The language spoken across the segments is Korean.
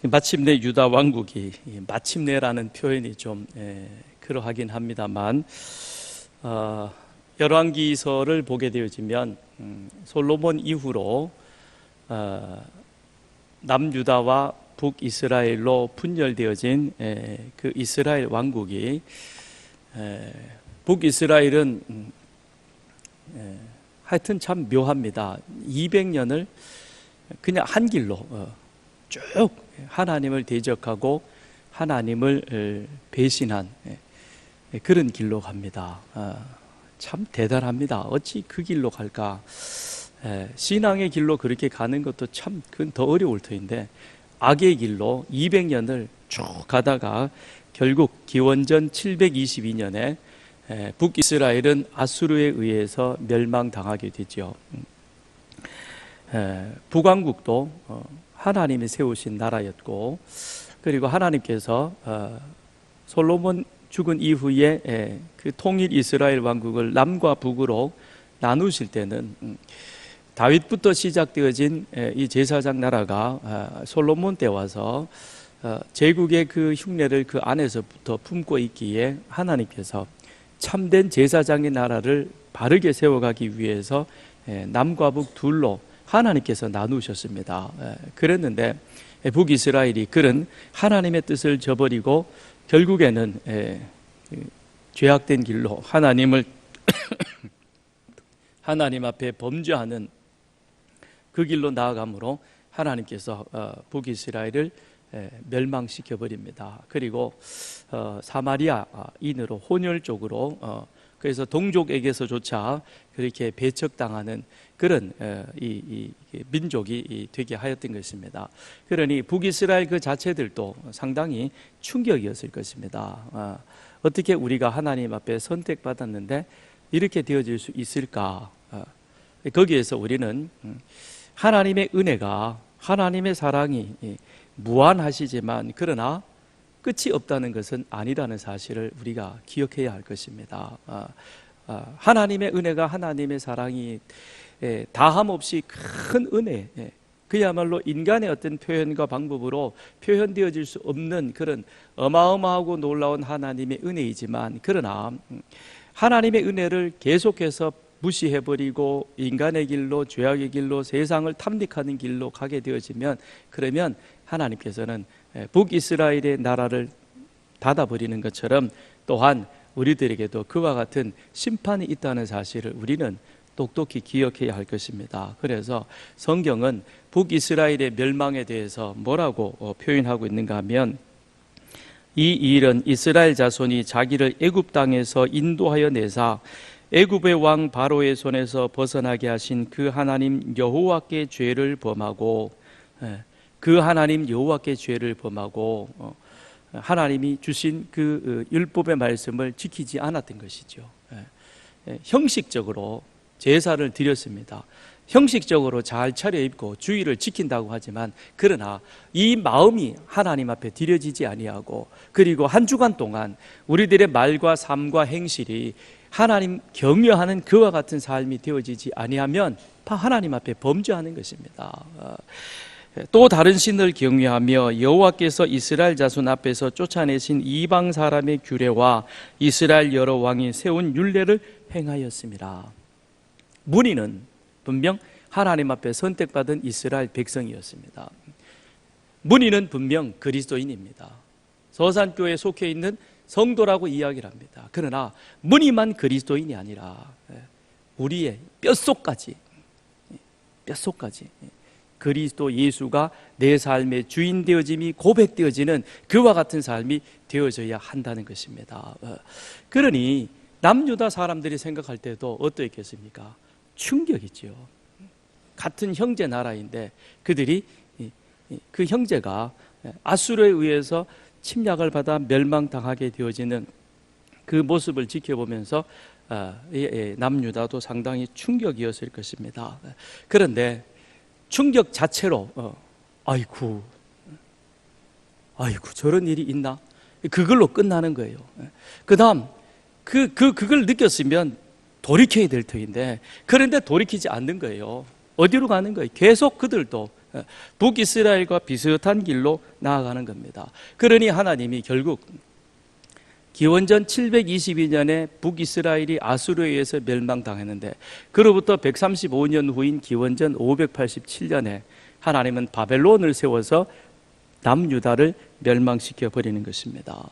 마침내 유다 왕국이, 마침내라는 표현이 좀 그러하긴 합니다만, 열왕기서를 보게 되어지면 솔로몬 이후로 남유다와 북이스라엘로 분열되어진 그 이스라엘 왕국이, 북이스라엘은 하여튼 참 묘합니다. 200년을 그냥 한 길로 쭉 하나님을 대적하고 하나님을 배신한 그런 길로 갑니다. 참 대단합니다. 어찌 그 길로 갈까? 신앙의 길로 그렇게 가는 것도 참 그건 더 어려울 터인데, 악의 길로 200년을 쭉 가다가 결국 기원전 722년에 북이스라엘은 아수르에 의해서 멸망당하게 되죠. 북왕국도 하나님이 세우신 나라였고, 그리고 하나님께서 솔로몬 죽은 이후에 그 통일 이스라엘 왕국을 남과 북으로 나누실 때는 다윗부터 시작되어진 이 제사장 나라가 솔로몬 때 와서 제국의 그 흉내를 그 안에서부터 품고 있기에 하나님께서 참된 제사장의 나라를 바르게 세워가기 위해서 남과 북 둘로 하나님께서 나누셨습니다. 그랬는데 북이스라엘이 그런 하나님의 뜻을 저버리고 결국에는 죄악된 길로 하나님 앞에 범죄하는 그 길로 나아가므로 하나님께서 북이스라엘을 멸망시켜 버립니다. 그리고 사마리아인으로 혼혈족으로, 그래서 동족에게서조차 그렇게 배척당하는 그런 이 민족이 되게 하였던 것입니다. 그러니 북이스라엘 그 자체들도 상당히 충격이었을 것입니다. 어떻게 우리가 하나님 앞에 선택받았는데 이렇게 되어질 수 있을까? 거기에서 우리는 하나님의 은혜가, 하나님의 사랑이 무한하시지만 그러나 끝이 없다는 것은 아니라는 사실을 우리가 기억해야 할 것입니다. 하나님의 은혜가, 하나님의 사랑이 다함없이 큰 은혜, 그야말로 인간의 어떤 표현과 방법으로 표현되어질 수 없는 그런 어마어마하고 놀라운 하나님의 은혜이지만, 그러나 하나님의 은혜를 계속해서 무시해버리고 인간의 길로, 죄악의 길로, 세상을 탐닉하는 길로 가게 되어지면, 그러면 하나님께서는 북이스라엘의 나라를 닫아버리는 것처럼 또한 우리들에게도 그와 같은 심판이 있다는 사실을 우리는 똑똑히 기억해야 할 것입니다. 그래서 성경은 북이스라엘의 멸망에 대해서 뭐라고 표현하고 있는가 하면, 이 일은 이스라엘 자손이 자기를 애굽 땅에서 인도하여 내사 애굽의 왕 바로의 손에서 벗어나게 하신 그 하나님 여호와께 죄를 범하고, 그 하나님 여호와께 죄를 범하고 하나님이 주신 그 율법의 말씀을 지키지 않았던 것이죠. 형식적으로 제사를 드렸습니다. 형식적으로 잘 차려입고 주의를 지킨다고 하지만, 그러나 이 마음이 하나님 앞에 드려지지 아니하고, 그리고 한 주간 동안 우리들의 말과 삶과 행실이 하나님 경외하는 그와 같은 삶이 되어지지 아니하면 하나님 앞에 범죄하는 것입니다. 또 다른 신을 경외하며 여호와께서 이스라엘 자손 앞에서 쫓아내신 이방 사람의 규례와 이스라엘 여러 왕이 세운 율례를 행하였습니다. 문의는 분명 하나님 앞에 선택받은 이스라엘 백성이었습니다. 문의는 분명 그리스도인입니다. 서산교회에 속해 있는 성도라고 이야기를 합니다. 그러나 문의만 그리스도인이 아니라 우리의 뼛속까지 그리스도 예수가 내 삶의 주인 되어짐이 고백되어지는 그와 같은 삶이 되어져야 한다는 것입니다. 그러니 남유다 사람들이 생각할 때도 어떠했겠습니까? 충격이죠. 같은 형제 나라인데 그들이 그 형제가 아수르에 의해서 침략을 받아 멸망당하게 되어지는 그 모습을 지켜보면서 남유다도 상당히 충격이었을 것입니다. 그런데 충격 자체로 아이고 저런 일이 있나? 그걸로 끝나는 거예요. 그 다음 그걸 느꼈으면 돌이켜야 될 터인데, 그런데 돌이키지 않는 거예요. 어디로 가는 거예요? 계속 그들도 북이스라엘과 비슷한 길로 나아가는 겁니다. 그러니 하나님이 결국 기원전 722년에 북이스라엘이 아수르에 의해서 멸망당했는데 그로부터 135년 후인 기원전 587년에 하나님은 바벨론을 세워서 남유다를 멸망시켜 버리는 것입니다.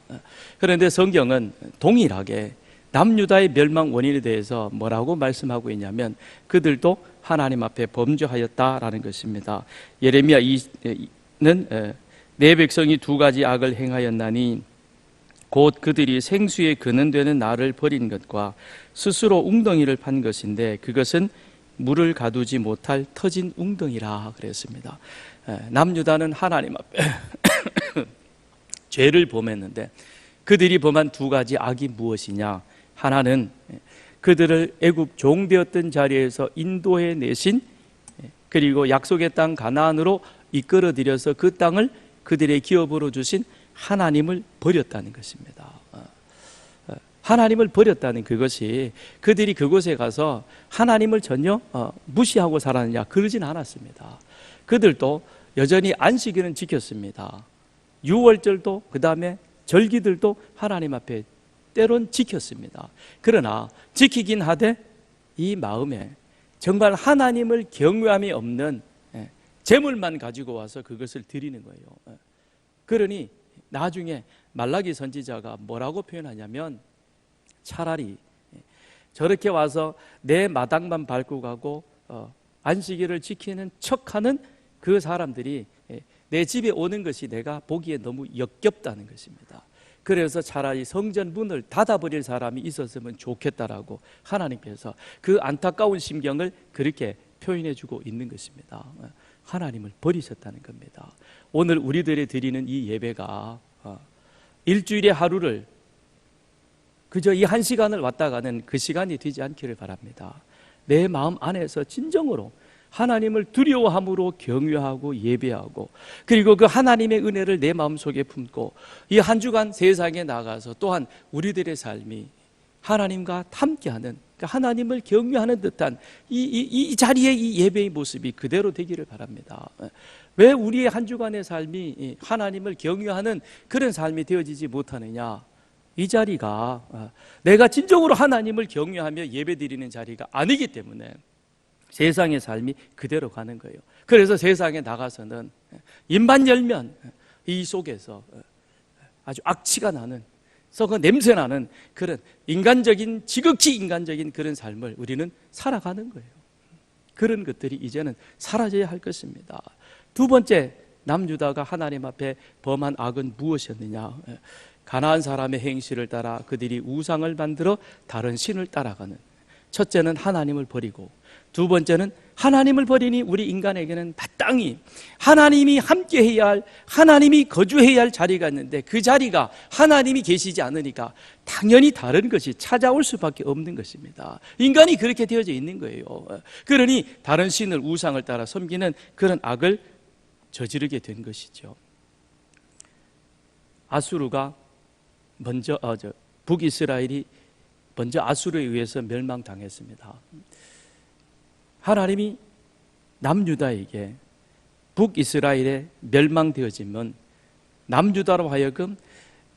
그런데 성경은 동일하게 남유다의 멸망 원인에 대해서 뭐라고 말씀하고 있냐면 그들도 하나님 앞에 범죄하였다라는 것입니다. 예레미야 2는 내 백성이 두 가지 악을 행하였나니 곧 그들이 생수에 근원되는 나를 버린 것과 스스로 웅덩이를 판 것인데 그것은 물을 가두지 못할 터진 웅덩이라 그랬습니다. 남유다는 하나님 앞에 죄를 범했는데 그들이 범한 두 가지 악이 무엇이냐? 하나는 그들을 애굽 종되었던 자리에서 인도해 내신 그리고 약속의 땅 가나안으로 이끌어들여서 그 땅을 그들의 기업으로 주신 하나님을 버렸다는 것입니다. 하나님을 버렸다는 그것이 그들이 그곳에 가서 하나님을 전혀 무시하고 살았느냐? 그러진 않았습니다. 그들도 여전히 안식일은 지켰습니다. 유월절도 그 다음에 절기들도 하나님 앞에 때론 지켰습니다. 그러나 지키긴 하되 이 마음에 정말 하나님을 경외함이 없는 재물만 가지고 와서 그것을 드리는 거예요. 그러니 나중에 말라기 선지자가 뭐라고 표현하냐면 차라리 저렇게 와서 내 마당만 밟고 가고 안식일을 지키는 척하는 그 사람들이 내 집에 오는 것이 내가 보기에 너무 역겹다는 것입니다. 그래서 차라리 성전 문을 닫아버릴 사람이 있었으면 좋겠다라고 하나님께서 그 안타까운 심경을 그렇게 표현해주고 있는 것입니다. 하나님을 버리셨다는 겁니다. 오늘 우리들이 드리는 이 예배가 일주일의 하루를 그저 이 한 시간을 왔다 가는 그 시간이 되지 않기를 바랍니다. 내 마음 안에서 진정으로 하나님을 두려워함으로 경외하고 예배하고 그리고 그 하나님의 은혜를 내 마음속에 품고 이 한 주간 세상에 나가서 또한 우리들의 삶이 하나님과 함께하는 하나님을 경외하는 듯한 이 자리에 이 예배의 모습이 그대로 되기를 바랍니다. 왜 우리의 한 주간의 삶이 하나님을 경외하는 그런 삶이 되어지지 못하느냐? 이 자리가 내가 진정으로 하나님을 경외하며 예배드리는 자리가 아니기 때문에 세상의 삶이 그대로 가는 거예요. 그래서 세상에 나가서는 입만 열면 이 속에서 아주 악취가 나는 썩은 냄새 나는 그런 인간적인 지극히 인간적인 그런 삶을 우리는 살아가는 거예요. 그런 것들이 이제는 사라져야 할 것입니다. 두 번째, 남유다가 하나님 앞에 범한 악은 무엇이었느냐? 가나안 사람의 행실을 따라 그들이 우상을 만들어 다른 신을 따라가는, 첫째는 하나님을 버리고 두 번째는 하나님을 버리니 우리 인간에게는 마땅히 하나님이 함께해야 할, 하나님이 거주해야 할 자리가 있는데 그 자리가 하나님이 계시지 않으니까 당연히 다른 것이 찾아올 수밖에 없는 것입니다. 인간이 그렇게 되어져 있는 거예요. 그러니 다른 신을, 우상을 따라 섬기는 그런 악을 저지르게 된 것이죠. 아수르가 먼저 북이스라엘이 먼저 아수르에 의해서 멸망당했습니다. 하나님이 남유다에게 북이스라엘에 멸망되어지면 남유다로 하여금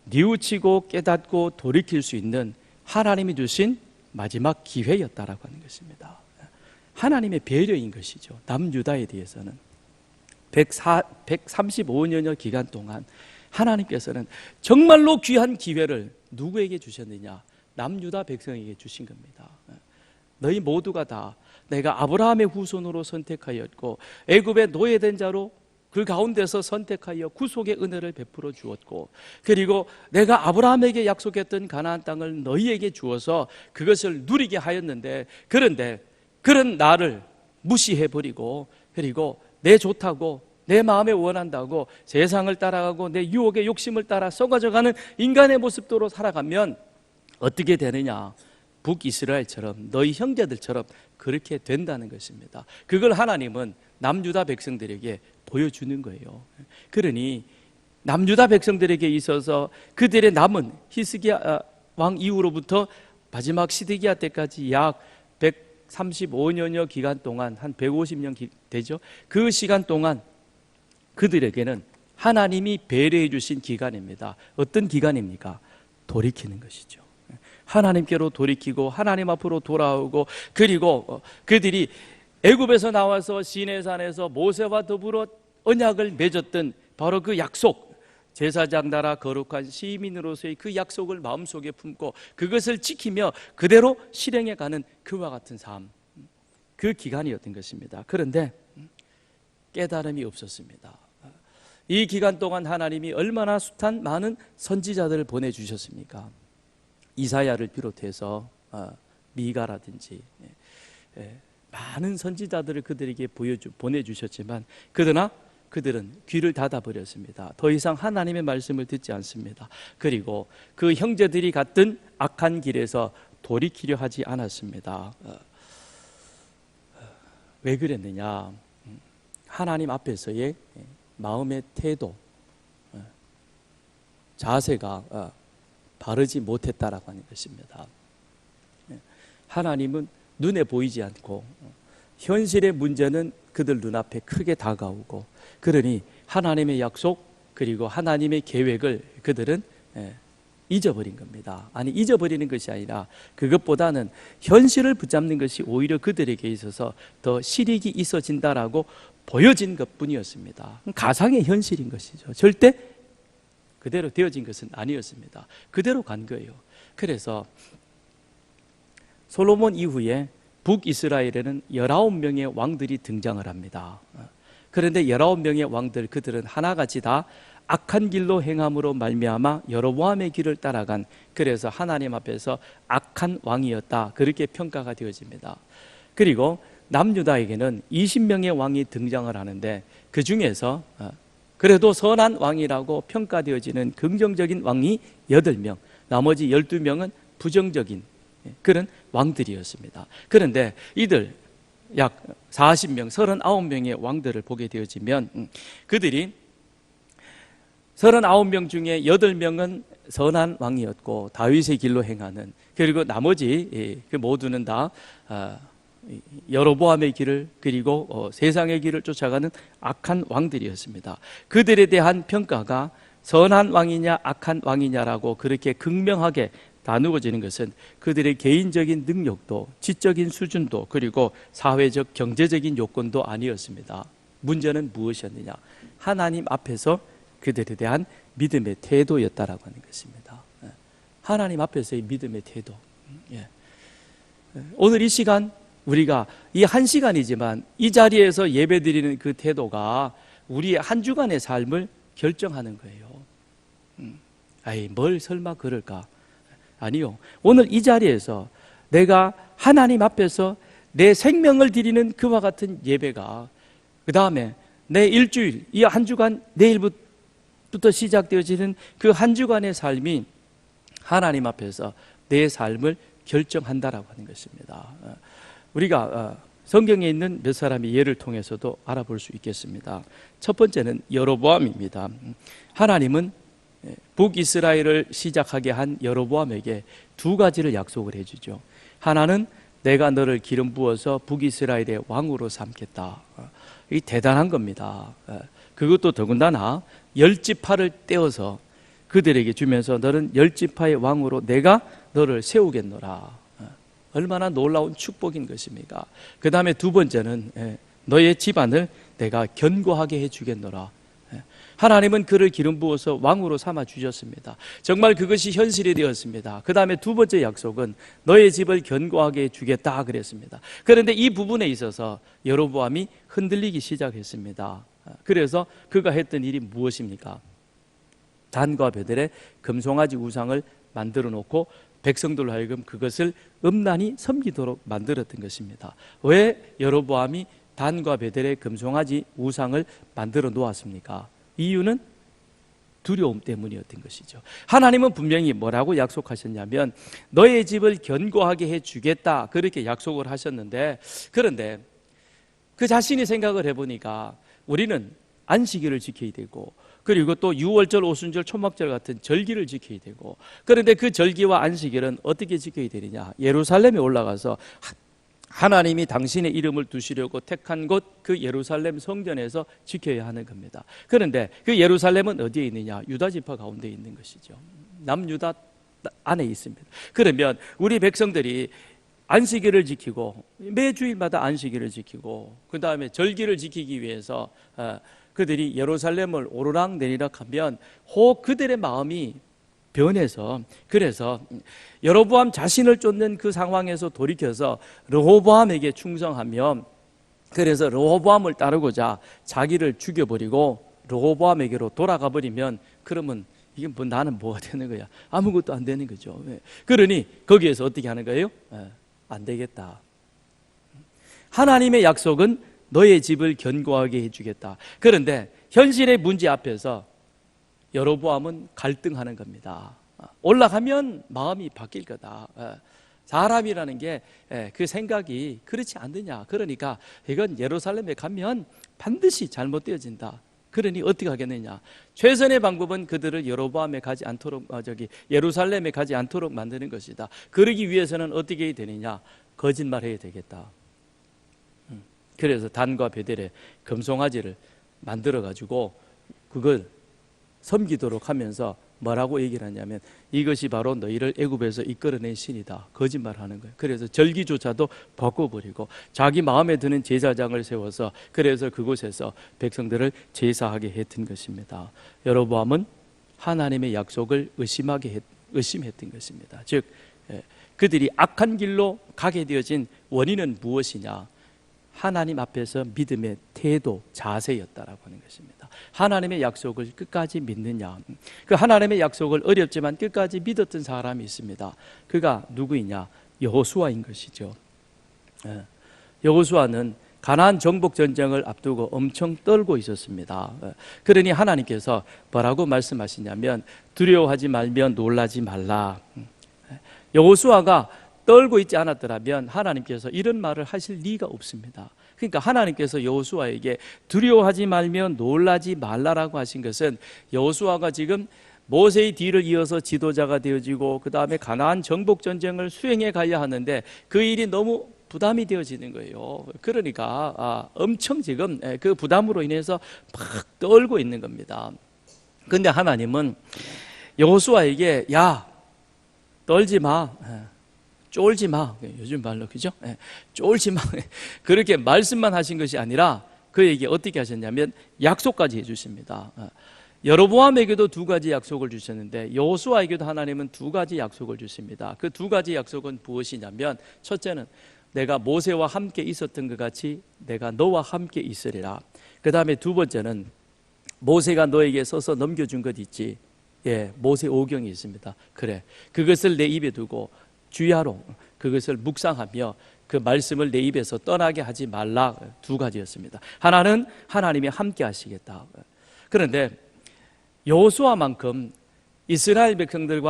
뉘우치고 깨닫고 돌이킬 수 있는 하나님이 주신 마지막 기회였다라고 하는 것입니다. 하나님의 배려인 것이죠. 남유다에 대해서는 135년여 기간 동안 하나님께서는 정말로 귀한 기회를 누구에게 주셨느냐? 남유다 백성에게 주신 겁니다. 너희 모두가 다 내가 아브라함의 후손으로 선택하였고 애굽의 노예된 자로 그 가운데서 선택하여 구속의 은혜를 베풀어 주었고 그리고 내가 아브라함에게 약속했던 가나안 땅을 너희에게 주어서 그것을 누리게 하였는데 그런데 그런 나를 무시해버리고 그리고 내 좋다고 내 마음에 원한다고 세상을 따라가고 내 유혹의 욕심을 따라 썩어져가는 인간의 모습대로 살아가면 어떻게 되느냐? 북이스라엘처럼 너희 형제들처럼 그렇게 된다는 것입니다. 그걸 하나님은 남유다 백성들에게 보여주는 거예요. 그러니 남유다 백성들에게 있어서 그들의 남은 히스기야 왕 이후로부터 마지막 시드기야 때까지 약 135년여 기간 동안 한 150년 되죠. 그 시간 동안 그들에게는 하나님이 배려해 주신 기간입니다. 어떤 기간입니까? 돌이키는 것이죠. 하나님께로 돌이키고 하나님 앞으로 돌아오고, 그리고 그들이 애굽에서 나와서 시내산에서 모세와 더불어 언약을 맺었던 바로 그 약속, 제사장 나라 거룩한 시민으로서의 그 약속을 마음속에 품고 그것을 지키며 그대로 실행해 가는 그와 같은 삶, 그 기간이었던 것입니다. 그런데 깨달음이 없었습니다. 이 기간 동안 하나님이 얼마나 숱한 많은 선지자들을 보내주셨습니까? 이사야를 비롯해서 미가라든지 많은 선지자들을 그들에게 보내주셨지만, 그러나 그들은 귀를 닫아버렸습니다. 더 이상 하나님의 말씀을 듣지 않습니다. 그리고 그 형제들이 갔던 악한 길에서 돌이키려 하지 않았습니다. 왜 그랬느냐? 하나님 앞에서의 마음의 태도, 자세가 바르지 못했다라고 하는 것입니다. 하나님은 눈에 보이지 않고 현실의 문제는 그들 눈앞에 크게 다가오고, 그러니 하나님의 약속 그리고 하나님의 계획을 그들은 잊어버린 겁니다. 아니, 잊어버리는 것이 아니라 그것보다는 현실을 붙잡는 것이 오히려 그들에게 있어서 더 실익이 있어진다라고 보여진 것뿐이었습니다. 가상의 현실인 것이죠. 절대 그대로 되어진 것은 아니었습니다. 그대로 간 거예요. 그래서 솔로몬 이후에 북이스라엘에는 19명의 왕들이 등장을 합니다. 그런데 19명의 왕들, 그들은 하나같이 다 악한 길로 행함으로 말미암아 여로보암의 길을 따라간, 그래서 하나님 앞에서 악한 왕이었다, 그렇게 평가가 되어집니다. 그리고 남유다에게는 20명의 왕이 등장을 하는데, 그 중에서 그래도 선한 왕이라고 평가되어지는 긍정적인 왕이 8명, 나머지 12명은 부정적인 그런 왕들이었습니다. 그런데 이들 약 40명, 39명의 왕들을 보게 되어지면, 그들이 39명 중에 8명은 선한 왕이었고 다윗의 길로 행하는, 그리고 나머지 그 모두는 다 여로보암의 길을, 그리고 세상의 길을 쫓아가는 악한 왕들이었습니다. 그들에 대한 평가가 선한 왕이냐 악한 왕이냐라고 그렇게 극명하게 나누어지는 것은 그들의 개인적인 능력도, 지적인 수준도, 그리고 사회적 경제적인 요건도 아니었습니다. 문제는 무엇이었느냐? 하나님 앞에서 그들에 대한 믿음의 태도였다라고 하는 것입니다. 하나님 앞에서의 믿음의 태도. 오늘 이 시간 우리가 이 한 시간이지만 이 자리에서 예배드리는 그 태도가 우리의 한 주간의 삶을 결정하는 거예요. 아이, 뭘 설마 그럴까? 아니요. 오늘 이 자리에서 내가 하나님 앞에서 내 생명을 드리는 그와 같은 예배가, 그 다음에 내 일주일, 이 한 주간, 내일부터 시작되어지는 그 한 주간의 삶이 하나님 앞에서 내 삶을 결정한다라고 하는 것입니다. 우리가 성경에 있는 몇 사람의 예를 통해서도 알아볼 수 있겠습니다. 첫 번째는 여로보암입니다. 하나님은 북이스라엘을 시작하게 한 여로보암에게 두 가지를 약속을 해주죠. 하나는 내가 너를 기름 부어서 북이스라엘의 왕으로 삼겠다. 이 대단한 겁니다. 그것도 더군다나 10지파를 떼어서 그들에게 주면서 너는 10지파의 왕으로 내가 너를 세우겠노라. 얼마나 놀라운 축복인 것입니까? 그 다음에 두 번째는 너의 집안을 내가 견고하게 해주겠노라. 하나님은 그를 기름 부어서 왕으로 삼아 주셨습니다. 정말 그것이 현실이 되었습니다. 그 다음에 두 번째 약속은 너의 집을 견고하게 해주겠다 그랬습니다. 그런데 이 부분에 있어서 여로보암이 흔들리기 시작했습니다. 그래서 그가 했던 일이 무엇입니까? 단과 베델에 금송아지 우상을 만들어 놓고 백성들로 하여금 그것을 음란히 섬기도록 만들었던 것입니다. 왜 여로보암이 단과 베델에 금송아지 우상을 만들어 놓았습니까? 이유는 두려움 때문이었던 것이죠. 하나님은 분명히 뭐라고 약속하셨냐면 너의 집을 견고하게 해주겠다, 그렇게 약속을 하셨는데, 그런데 그 자신이 생각을 해보니까 우리는 안식일을 지켜야 되고, 그리고 또 유월절, 오순절, 초막절 같은 절기를 지켜야 되고, 그런데 그 절기와 안식일은 어떻게 지켜야 되느냐? 예루살렘에 올라가서 하나님이 당신의 이름을 두시려고 택한 곳 그 예루살렘 성전에서 지켜야 하는 겁니다. 그런데 그 예루살렘은 어디에 있느냐? 유다 지파 가운데 있는 것이죠. 남유다 안에 있습니다. 그러면 우리 백성들이 안식일을 지키고 매주일마다 안식일을 지키고 그 다음에 절기를 지키기 위해서 그들이 예루살렘을 오르락내리락 하면 혹 그들의 마음이 변해서, 그래서 여로보암 자신을 쫓는 그 상황에서 돌이켜서 르호보암에게 충성하며, 그래서 르호보암을 따르고자 자기를 죽여버리고 르호보암에게로 돌아가 버리면, 그러면 이게 뭐 나는 뭐가 되는 거야? 아무것도 안 되는 거죠. 그러니 거기에서 어떻게 하는 거예요? 안 되겠다. 하나님의 약속은 너의 집을 견고하게 해주겠다. 그런데 현실의 문제 앞에서 여로보암은 갈등하는 겁니다. 올라가면 마음이 바뀔 거다. 사람이라는 게 그 생각이 그렇지 않느냐. 그러니까 이건 예루살렘에 가면 반드시 잘못되어진다. 그러니 어떻게 하겠느냐? 최선의 방법은 그들을 여로보암에 가지 않도록 예루살렘에 가지 않도록 만드는 것이다. 그러기 위해서는 어떻게 해야 되느냐? 거짓말해야 되겠다. 그래서 단과 베델에 금송아지를 만들어 가지고 그걸 섬기도록 하면서 뭐라고 얘기를 하냐면, 이것이 바로 너희를 애굽에서 이끌어낸 신이다. 거짓말하는 거예요. 그래서 절기조차도 바꿔버리고 자기 마음에 드는 제사장을 세워서, 그래서 그곳에서 백성들을 제사하게 했던 것입니다. 여로보암은 하나님의 약속을 의심했던 것입니다. 즉 그들이 악한 길로 가게 되어진 원인은 무엇이냐? 하나님 앞에서 믿음의 태도, 자세였다라고 하는 것입니다. 하나님의 약속을 끝까지 믿느냐? 그 하나님의 약속을 어렵지만 끝까지 믿었던 사람이 있습니다. 그가 누구이냐? 여호수아인 것이죠. 여호수아는 가나안 정복 전쟁을 앞두고 엄청 떨고 있었습니다. 그러니 하나님께서 뭐라고 말씀하시냐면, 두려워하지 말며 놀라지 말라. 여호수아가 떨고 있지 않았더라면 하나님께서 이런 말을 하실 리가 없습니다. 그러니까 하나님께서 여호수아에게 두려워하지 말며 놀라지 말라라고 하신 것은, 여호수아가 지금 모세의 뒤를 이어서 지도자가 되어지고 그 다음에 가나안 정복 전쟁을 수행해 가야 하는데 그 일이 너무 부담이 되어지는 거예요. 그러니까 엄청 지금 그 부담으로 인해서 막 떨고 있는 겁니다. 그런데 하나님은 여호수아에게 야, 떨지 마, 쫄지 마. 요즘 말로 그죠? 쫄지 마. 그렇게 말씀만 하신 것이 아니라 그에게 어떻게 하셨냐면 약속까지 해주십니다. 여로보암에게도 두 가지 약속을 주셨는데 여호수아에게도 하나님은 두 가지 약속을 주십니다. 그 두 가지 약속은 무엇이냐면, 첫째는 내가 모세와 함께 있었던 것 같이 내가 너와 함께 있으리라. 그 다음에 두 번째는 모세가 너에게 써서 넘겨준 것 있지. 모세 오경이 있습니다. 그래, 그것을 내 입에 두고 주야로 그것을 묵상하며 그 말씀을 내 입에서 떠나게 하지 말라. 두 가지였습니다. 하나는 하나님이 함께 하시겠다. 그런데 여호수아만큼 이스라엘 백성들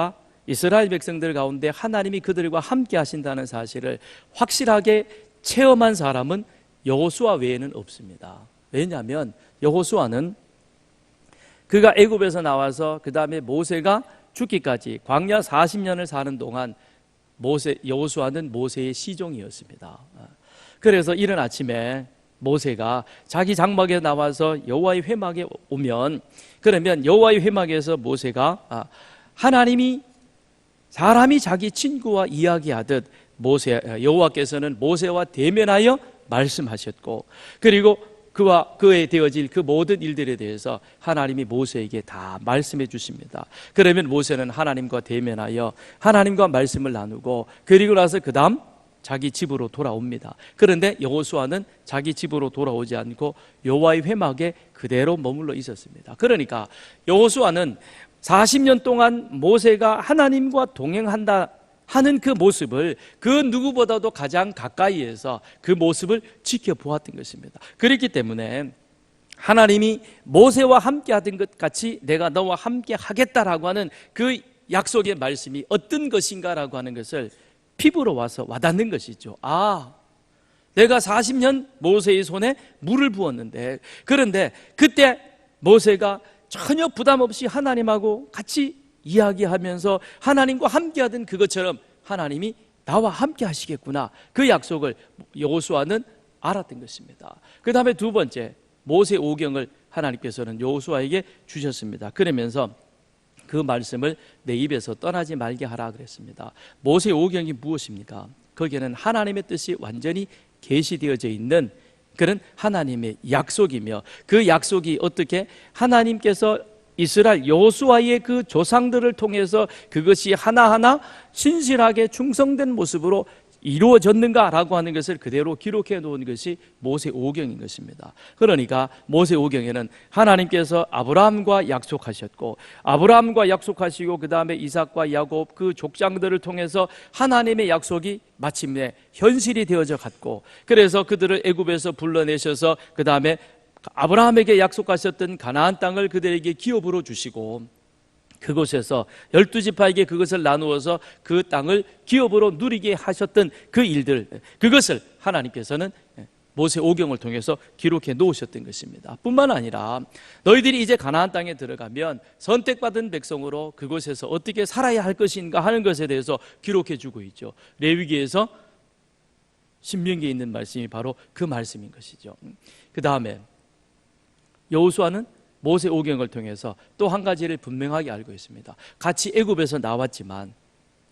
가운데 하나님이 그들과 함께 하신다는 사실을 확실하게 체험한 사람은 여호수아 외에는 없습니다. 왜냐하면 여호수아는 그가 애굽에서 나와서 그 다음에 모세가 죽기까지 광야 40년을 사는 동안 여호수아는 모세의 시종이었습니다. 그래서 이른 아침에 모세가 자기 장막에 나와서 여호와의 회막에 오면, 그러면 여호와의 회막에서 모세가 사람이 자기 친구와 이야기하듯 여호와께서는 모세와 대면하여 말씀하셨고, 그리고 그에 되어질 그 모든 일들에 대해서 하나님이 모세에게 다 말씀해 주십니다. 그러면 모세는 하나님과 대면하여 하나님과 말씀을 나누고, 그리고 나서 그 다음 자기 집으로 돌아옵니다. 그런데 여호수아는 자기 집으로 돌아오지 않고 여호와의 회막에 그대로 머물러 있었습니다. 그러니까 여호수아는 40년 동안 모세가 하나님과 동행한다 하는 그 모습을 그 누구보다도 가장 가까이에서 그 모습을 지켜보았던 것입니다. 그렇기 때문에 하나님이 모세와 함께 하던 것 같이 내가 너와 함께 하겠다라고 하는 그 약속의 말씀이 어떤 것인가라고 하는 것을 피부로 와서 와닿는 것이죠. 내가 40년 모세의 손에 물을 부었는데, 그런데 그때 모세가 전혀 부담 없이 하나님하고 같이 이야기하면서 하나님과 함께하던 그것처럼 하나님이 나와 함께 하시겠구나, 그 약속을 여호수아는 알았던 것입니다. 그 다음에 두 번째, 모세 오경을 하나님께서는 여호수아에게 주셨습니다. 그러면서 그 말씀을 내 입에서 떠나지 말게 하라 그랬습니다. 모세 오경이 무엇입니까? 거기에는 하나님의 뜻이 완전히 계시되어져 있는 그런 하나님의 약속이며, 그 약속이 어떻게 하나님께서 이스라엘 여호수아의 그 조상들을 통해서 그것이 하나하나 신실하게 충성된 모습으로 이루어졌는가라고 하는 것을 그대로 기록해 놓은 것이 모세 오경인 것입니다. 그러니까 모세 오경에는 하나님께서 아브라함과 약속하셨고, 아브라함과 약속하시고 그 다음에 이삭과 야곱 그 족장들을 통해서 하나님의 약속이 마침내 현실이 되어져 갔고, 그래서 그들을 애굽에서 불러내셔서 그 다음에 아브라함에게 약속하셨던 가나안 땅을 그들에게 기업으로 주시고, 그곳에서 12지파에게 그것을 나누어서 그 땅을 기업으로 누리게 하셨던 그 일들, 그것을 하나님께서는 모세 오경을 통해서 기록해 놓으셨던 것입니다. 뿐만 아니라 너희들이 이제 가나안 땅에 들어가면 선택받은 백성으로 그곳에서 어떻게 살아야 할 것인가 하는 것에 대해서 기록해 주고 있죠. 레위기에서 신명기에 있는 말씀이 바로 그 말씀인 것이죠. 그 다음에 여호수아는 모세 오경을 통해서 또 한 가지를 분명하게 알고 있습니다. 같이 애굽에서 나왔지만,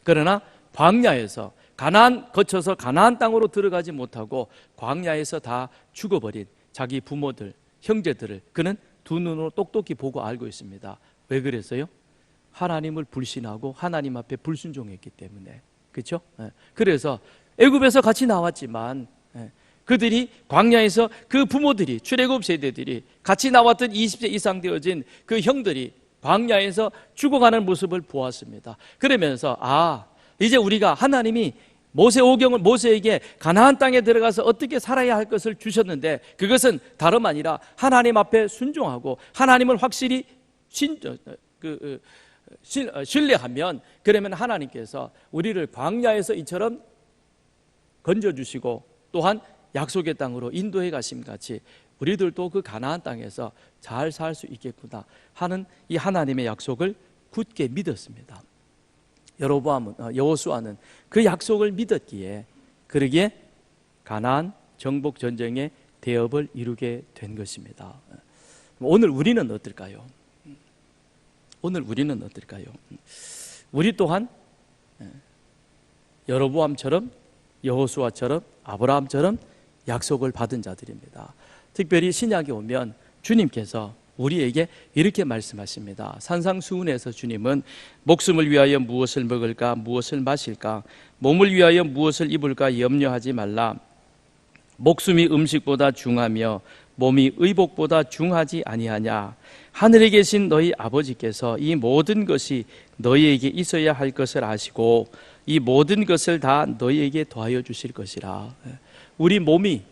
그러나 광야에서 가나안 거쳐서 가나안 땅으로 들어가지 못하고 광야에서 다 죽어버린 자기 부모들, 형제들을 그는 두 눈으로 똑똑히 보고 알고 있습니다. 왜 그랬어요? 하나님을 불신하고 하나님 앞에 불순종했기 때문에. 그렇죠? 그래서 애굽에서 같이 나왔지만 그들이 광야에서 그 부모들이, 출애굽 세대들이 같이 나왔던 20세 이상 되어진 그 형들이 광야에서 죽어가는 모습을 보았습니다. 그러면서 이제 우리가 하나님이 모세 오경을 모세에게 가나안 땅에 들어가서 어떻게 살아야 할 것을 주셨는데, 그것은 다름 아니라 하나님 앞에 순종하고 하나님을 확실히 신뢰하면, 그러면 하나님께서 우리를 광야에서 이처럼 건져주시고 또한 약속의 땅으로 인도해 가심 같이 우리들도 그 가나안 땅에서 잘 살 수 있겠구나 하는 이 하나님의 약속을 굳게 믿었습니다. 여호수아는 그 약속을 믿었기에, 그러기에 가나안 정복 전쟁의 대업을 이루게 된 것입니다. 오늘 우리는 어떨까요? 우리 또한 여로보암처럼, 여호수아처럼, 아브라함처럼 약속을 받은 자들입니다. 특별히 신약에 오면 주님께서 우리에게 이렇게 말씀하십니다. 산상수훈에서 주님은 목숨을 위하여 무엇을 먹을까, 무엇을 마실까, 몸을 위하여 무엇을 입을까 염려하지 말라. 목숨이 음식보다 중하며 몸이 의복보다 중하지 아니하냐. 하늘에 계신 너희 아버지께서 이 모든 것이 너희에게 있어야 할 것을 아시고 이 모든 것을 다 너희에게 더하여 주실 것이라. 우리 몸이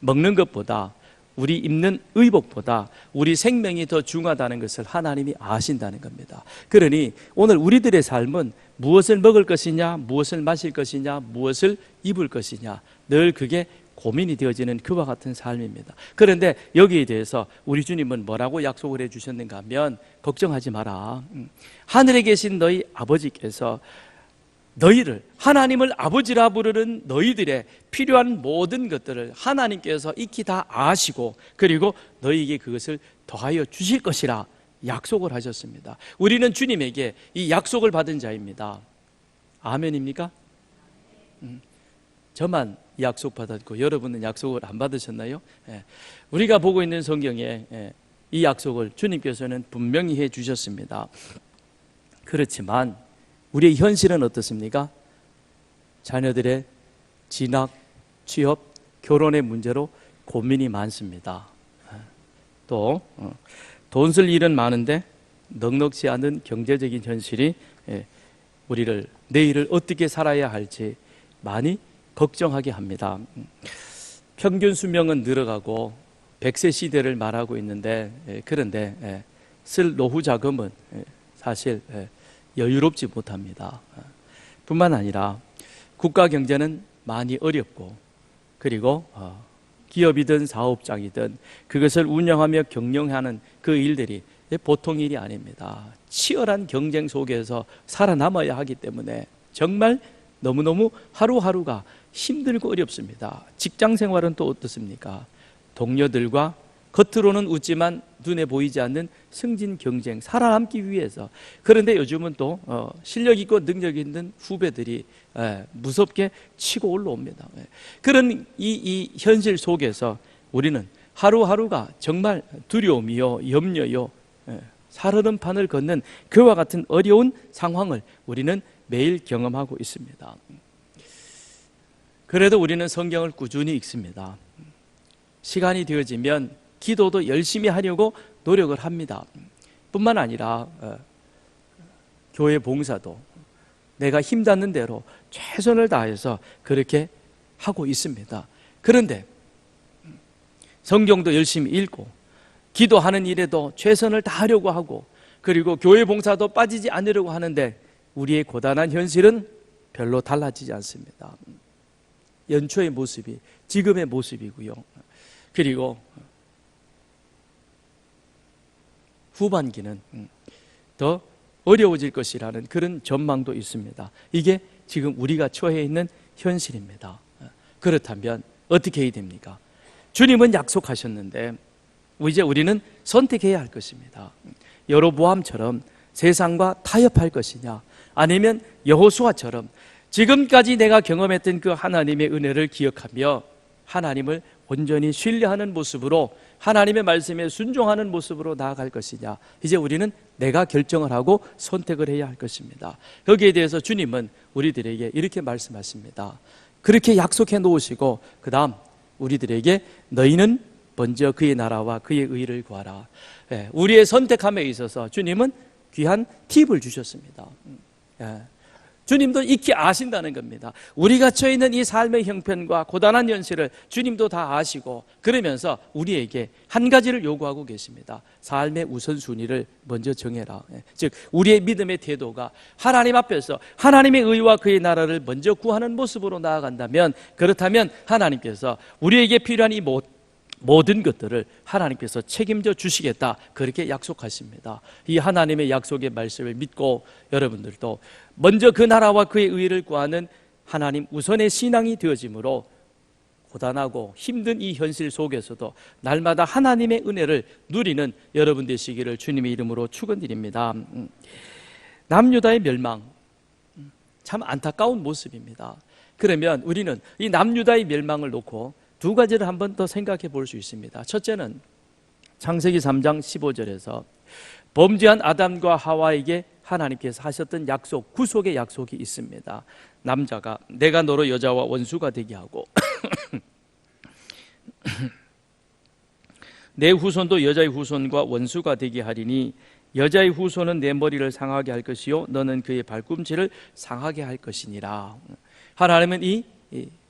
먹는 것보다, 우리 입는 의복보다 우리 생명이 더 중하다는 것을 하나님이 아신다는 겁니다. 그러니 오늘 우리들의 삶은 무엇을 먹을 것이냐, 무엇을 마실 것이냐, 무엇을 입을 것이냐, 늘 그게 고민이 되어지는 그와 같은 삶입니다. 그런데 여기에 대해서 우리 주님은 뭐라고 약속을 해주셨는가 하면, 걱정하지 마라. 하늘에 계신 너희 아버지께서 너희를, 하나님을 아버지라 부르는 너희들의 필요한 모든 것들을 하나님께서 익히 다 아시고, 그리고 너희에게 그것을 더하여 주실 것이라 약속을 하셨습니다. 우리는 주님에게 이 약속을 받은 자입니다. 아멘입니까? 저만 약속 받았고 여러분은 약속을 안 받으셨나요? 우리가 보고 있는 성경에 이 약속을 주님께서는 분명히 해 주셨습니다. 그렇지만 우리의 현실은 어떻습니까? 자녀들의 진학, 취업, 결혼의 문제로 고민이 많습니다. 또 돈 쓸 일은 많은데 넉넉지 않은 경제적인 현실이 우리를 내일을 어떻게 살아야 할지 많이 걱정하게 합니다. 평균 수명은 늘어가고 100세 시대를 말하고 있는데, 그런데 쓸 노후 자금은 사실 여유롭지 못합니다. 뿐만 아니라 국가 경제는 많이 어렵고, 그리고 기업이든 사업장이든 그것을 운영하며 경영하는 그 일들이 보통 일이 아닙니다. 치열한 경쟁 속에서 살아남아야 하기 때문에 정말 너무너무 하루하루가 힘들고 어렵습니다. 직장 생활은 또 어떻습니까? 동료들과 겉으로는 웃지만 눈에 보이지 않는 승진 경쟁, 살아남기 위해서. 그런데 요즘은 또 실력 있고 능력 있는 후배들이 무섭게 치고 올라옵니다. 그런 이 현실 속에서 우리는 하루하루가 정말 두려움이요, 염려요, 살얼음판을 걷는 그와 같은 어려운 상황을 우리는 매일 경험하고 있습니다. 그래도 우리는 성경을 꾸준히 읽습니다. 시간이 되어지면 기도도 열심히 하려고 노력을 합니다. 뿐만 아니라 교회 봉사도 내가 힘닿는 대로 최선을 다해서 그렇게 하고 있습니다. 그런데 성경도 열심히 읽고 기도하는 일에도 최선을 다하려고 하고 그리고 교회 봉사도 빠지지 않으려고 하는데 우리의 고단한 현실은 별로 달라지지 않습니다. 연초의 모습이 지금의 모습이고요. 그리고 후반기는 더 어려워질 것이라는 그런 전망도 있습니다. 이게 지금 우리가 처해 있는 현실입니다. 그렇다면 어떻게 해야 됩니까? 주님은 약속하셨는데 이제 우리는 선택해야 할 것입니다. 여로보암처럼 세상과 타협할 것이냐, 아니면 여호수아처럼 지금까지 내가 경험했던 그 하나님의 은혜를 기억하며 하나님을 온전히 신뢰하는 모습으로 하나님의 말씀에 순종하는 모습으로 나아갈 것이냐, 이제 우리는 내가 결정을 하고 선택을 해야 할 것입니다. 거기에 대해서 주님은 우리들에게 이렇게 말씀하십니다. 그렇게 약속해 놓으시고 그 다음 우리들에게 너희는 먼저 그의 나라와 그의 의를 구하라. 우리의 선택함에 있어서 주님은 귀한 팁을 주셨습니다. 주님도 익히 아신다는 겁니다. 우리가 처해 있는 이 삶의 형편과 고단한 현실을 주님도 다 아시고 그러면서 우리에게 한 가지를 요구하고 계십니다. 삶의 우선순위를 먼저 정해라. 즉 우리의 믿음의 태도가 하나님 앞에서 하나님의 의와 그의 나라를 먼저 구하는 모습으로 나아간다면, 그렇다면 하나님께서 우리에게 필요한 이 모든 것들을 하나님께서 책임져 주시겠다, 그렇게 약속하십니다. 이 하나님의 약속의 말씀을 믿고 여러분들도 먼저 그 나라와 그의 의를 구하는 하나님 우선의 신앙이 되어짐으로 고단하고 힘든 이 현실 속에서도 날마다 하나님의 은혜를 누리는 여러분 되시기를 주님의 이름으로 축원드립니다. 남유다의 멸망, 참 안타까운 모습입니다. 그러면 우리는 이 남유다의 멸망을 놓고 두 가지를 한번 더 생각해 볼 수 있습니다. 첫째는 창세기 3장 15절에서 범죄한 아담과 하와에게 하나님께서 하셨던 약속, 구속의 약속이 있습니다. 남자가 내가 너로 여자와 원수가 되게 하고 내 후손도 여자의 후손과 원수가 되게 하리니 여자의 후손은 내 머리를 상하게 할 것이요 너는 그의 발꿈치를 상하게 할 것이니라. 하나님은 이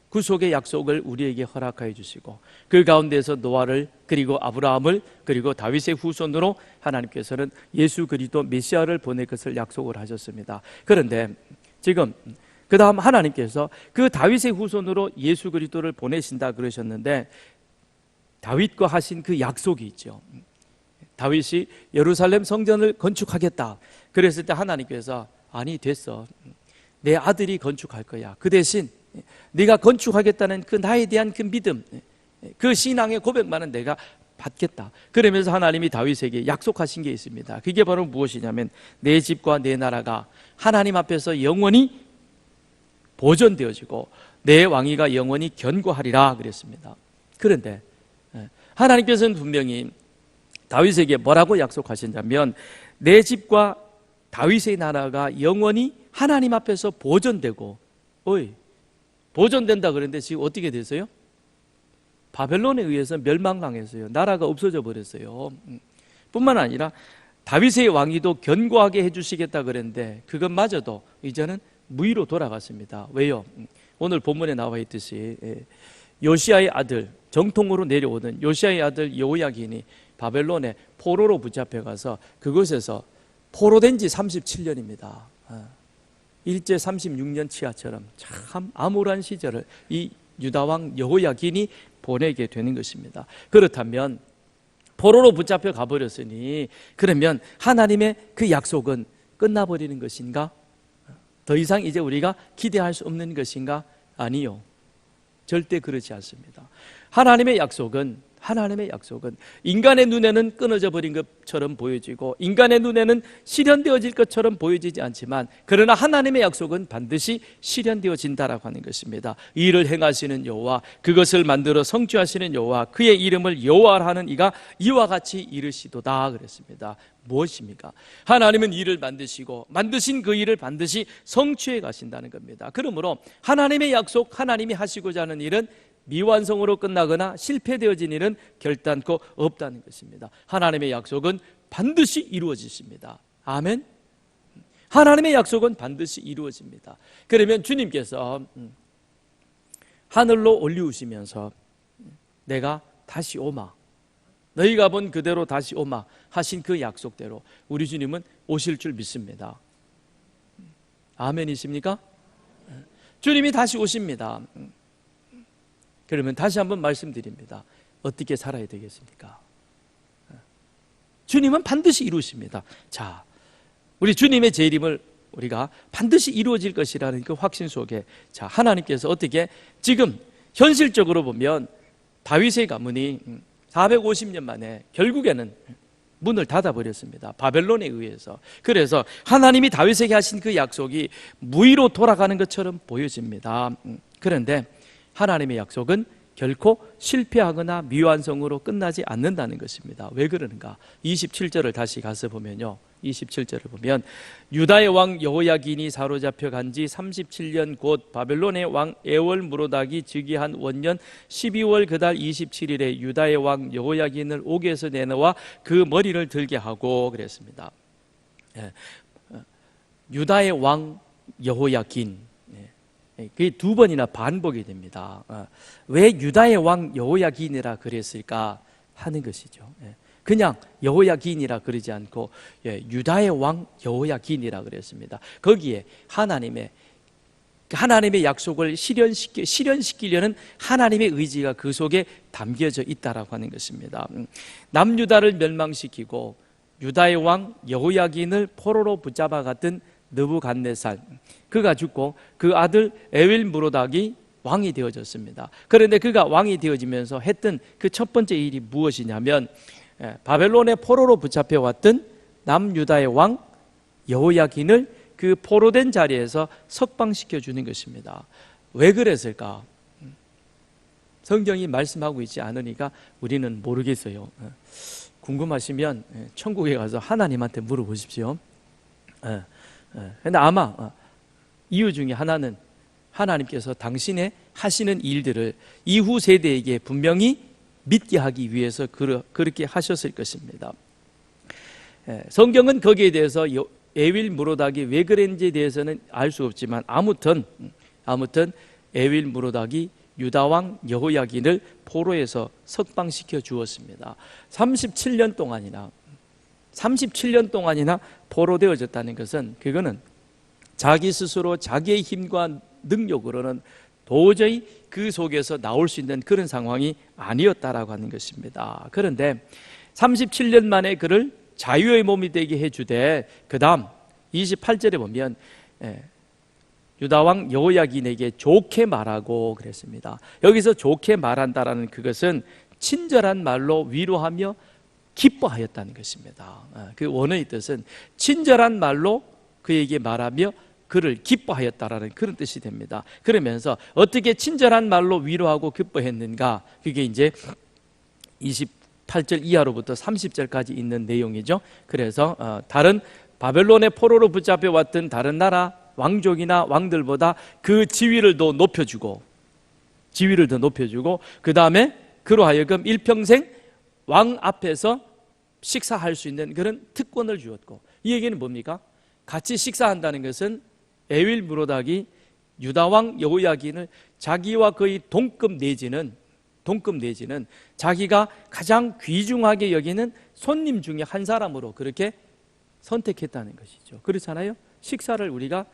구속의 약속을 우리에게 허락하여 주시고 그 가운데서 노아를, 그리고 아브라함을, 그리고 다윗의 후손으로 하나님께서는 예수 그리스도 메시아를 보낼 것을 약속을 하셨습니다. 그런데 지금 그 다음 하나님께서 그 다윗의 후손으로 예수 그리스도를 보내신다 그러셨는데 다윗과 하신 그 약속이 있죠. 다윗이 예루살렘 성전을 건축하겠다 그랬을 때 하나님께서 아니 됐어, 내 아들이 건축할 거야. 그 대신 네가 건축하겠다는 그 나에 대한 그 믿음, 그 신앙의 고백만은 내가 받겠다. 그러면서 하나님이 다윗에게 약속하신 게 있습니다. 그게 바로 무엇이냐면 내 집과 내 나라가 하나님 앞에서 영원히 보존되어지고 내 왕위가 영원히 견고하리라 그랬습니다. 그런데 하나님께서는 분명히 다윗에게 뭐라고 약속하셨냐면 내 집과 다윗의 나라가 영원히 하나님 앞에서 보존되고, 보존된다 그랬는데 지금 어떻게 됐어요? 바벨론에 의해서 멸망당했어요. 나라가 없어져 버렸어요. 뿐만 아니라 다윗의 왕위도 견고하게 해주시겠다 그랬는데 그것마저도 이제는 무위로 돌아갔습니다. 왜요? 오늘 본문에 나와 있듯이 요시야의 아들, 정통으로 내려오던 요시야의 아들 여호야긴이 바벨론에 포로로 붙잡혀가서 그곳에서 포로된 지 37년입니다. 일제 36년 치하처럼 참 암울한 시절을 이 유다왕 여호야긴이 보내게 되는 것입니다. 그렇다면 포로로 붙잡혀 가버렸으니 그러면 하나님의 그 약속은 끝나버리는 것인가? 더 이상 이제 우리가 기대할 수 없는 것인가? 아니요, 절대 그렇지 않습니다. 하나님의 약속은 인간의 눈에는 끊어져 버린 것처럼 보여지고 인간의 눈에는 실현되어질 것처럼 보여지지 않지만, 그러나 하나님의 약속은 반드시 실현되어진다라고 하는 것입니다. 이 일을 행하시는 여호와, 그것을 만들어 성취하시는 여호와, 그의 이름을 여호와라 하는 이가 이와 같이 이르시도다 그랬습니다. 무엇입니까? 하나님은 일을 만드시고 만드신 그 일을 반드시 성취해 가신다는 겁니다. 그러므로 하나님의 약속, 하나님이 하시고자 하는 일은 미완성으로 끝나거나 실패되어진 일은 결단코 없다는 것입니다. 하나님의 약속은 반드시 이루어지십니다. 아멘. 하나님의 약속은 반드시 이루어집니다. 그러면 주님께서 하늘로 올리우시면서 내가 다시 오마, 너희가 본 그대로 다시 오마 하신 그 약속대로 우리 주님은 오실 줄 믿습니다. 아멘이십니까? 주님이 다시 오십니다. 그러면 다시 한번 말씀드립니다. 어떻게 살아야 되겠습니까? 주님은 반드시 이루십니다. 자, 우리 주님의 재림을 우리가 반드시 이루어질 것이라는 그 확신 속에, 자, 하나님께서 어떻게 지금 현실적으로 보면 다윗의 가문이 450년 만에 결국에는 문을 닫아버렸습니다. 바벨론에 의해서. 그래서 하나님이 다윗에게 하신 그 약속이 무의로 돌아가는 것처럼 보여집니다. 그런데 하나님의 약속은 결코 실패하거나 미완성으로 끝나지 않는다는 것입니다. 왜 그러는가? 27절을 다시 가서 보면요, 27절을 보면 유다의 왕 여호야긴이 사로잡혀 간 지 37년 곧 바벨론의 왕 에월무로닥이 즉위한 원년 12월 그달 27일에 유다의 왕 여호야긴을 옥에서 내놓아 그 머리를 들게 하고 그랬습니다. 유다의 왕 여호야긴, 그게 두 번이나 반복이 됩니다. 왜 유다의 왕 여호야긴이라 그랬을까 하는 것이죠. 그냥 여호야긴이라 그러지 않고 유다의 왕 여호야긴이라 그랬습니다. 거기에 하나님의 약속을 실현시키려는 하나님의 의지가 그 속에 담겨져 있다라고 하는 것입니다. 남유다를 멸망시키고 유다의 왕 여호야긴을 포로로 붙잡아갔던 느부갓네살, 그가 죽고 그 아들 에윌무로닥이 왕이 되어졌습니다. 그런데 그가 왕이 되어지면서 했던 그 첫 번째 일이 무엇이냐면 바벨론의 포로로 붙잡혀왔던 남유다의 왕 여호야긴을 그 포로된 자리에서 석방시켜 주는 것입니다. 왜 그랬을까? 성경이 말씀하고 있지 않으니까 우리는 모르겠어요. 궁금하시면 천국에 가서 하나님한테 물어보십시오. 그런데 아마 이유 중에 하나는 하나님께서 당신의 하시는 일들을 이후 세대에게 분명히 믿게 하기 위해서 그렇게 하셨을 것입니다. 성경은 거기에 대해서 에윌무로닥이 왜 그랬는지에 대해서는 알 수 없지만 아무튼 에윌무로닥이 유다왕 여호야긴을 포로에서 석방시켜 주었습니다. 37년 동안이나 포로되어졌다는 것은, 그거는 자기 스스로 자기의 힘과 능력으로는 도저히 그 속에서 나올 수 있는 그런 상황이 아니었다라고 하는 것입니다. 그런데 37년 만에 그를 자유의 몸이 되게 해주되, 그 다음 28절에 보면 유다왕 여호야긴에게 좋게 말하고 그랬습니다. 여기서 좋게 말한다라는 그것은 친절한 말로 위로하며 기뻐하였다는 것입니다. 그 원어의 뜻은 친절한 말로 그에게 말하며 그를 기뻐하였다라는 그런 뜻이 됩니다. 그러면서 어떻게 친절한 말로 위로하고 기뻐했는가? 그게 이제 28절 이하로부터 30절까지 있는 내용이죠. 그래서 다른 바벨론의 포로로 붙잡혀 왔던 다른 나라 왕족이나 왕들보다 그 지위를 더 높여주고 그 다음에 그로 하여금 일평생 왕 앞에서 식사할 수 있는 그런 특권을 주었고, 이 얘기는 뭡니까? 같이 식사한다는 것은 에윌무로닥이 유다왕 여호야긴을 자기와 거의 동급 내지는 자기가 가장 귀중하게 여기는 손님 중에 한 사람으로 그렇게 선택했다는 것이죠. 그렇잖아요? 식사를 우리가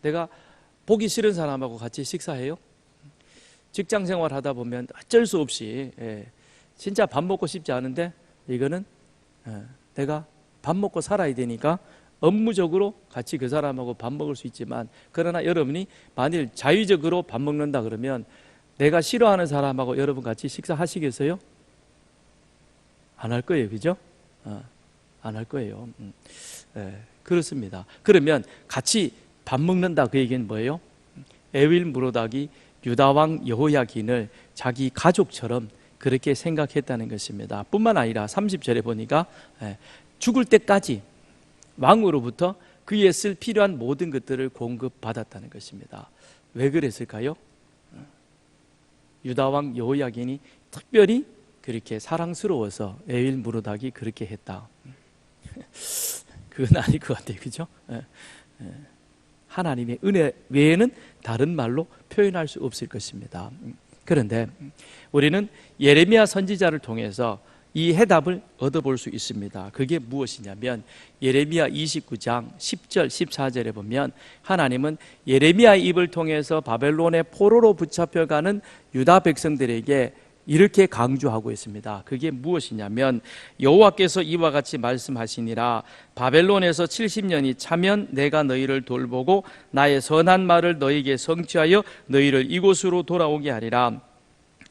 내가 보기 싫은 사람하고 같이 식사해요? 직장 생활 하다 보면 어쩔 수 없이 진짜 밥 먹고 싶지 않은데 이거는 내가 밥 먹고 살아야 되니까 업무적으로 같이 그 사람하고 밥 먹을 수 있지만, 그러나 여러분이 만일 자의적으로 밥 먹는다 그러면 내가 싫어하는 사람하고 여러분 같이 식사하시겠어요? 안 할 거예요, 그죠? 안 할 거예요. 그렇습니다. 그러면 같이 밥 먹는다, 그 얘기는 뭐예요? 에윌 무로닥이 유다왕 여호야긴을 자기 가족처럼 그렇게 생각했다는 것입니다. 뿐만 아니라 30절에 보니까 죽을 때까지 왕으로부터 그에 쓸 필요한 모든 것들을 공급받았다는 것입니다. 왜 그랬을까요? 유다왕 여호야긴이 특별히 그렇게 사랑스러워서 에윌 무로닥이 그렇게 했다. 그건 아닐 것 같아요, 그죠? 하나님의 은혜 외에는 다른 말로 표현할 수 없을 것입니다. 그런데 우리는 예레미야 선지자를 통해서 이 해답을 얻어볼 수 있습니다. 그게 무엇이냐면 예레미야 29장 10절 14절에 보면 하나님은 예레미야의 입을 통해서 바벨론의 포로로 붙잡혀가는 유다 백성들에게 이렇게 강조하고 있습니다. 그게 무엇이냐면 여호와께서 이와 같이 말씀하시니라. 바벨론에서 70년이 차면 내가 너희를 돌보고 나의 선한 말을 너희에게 성취하여 너희를 이곳으로 돌아오게 하리라.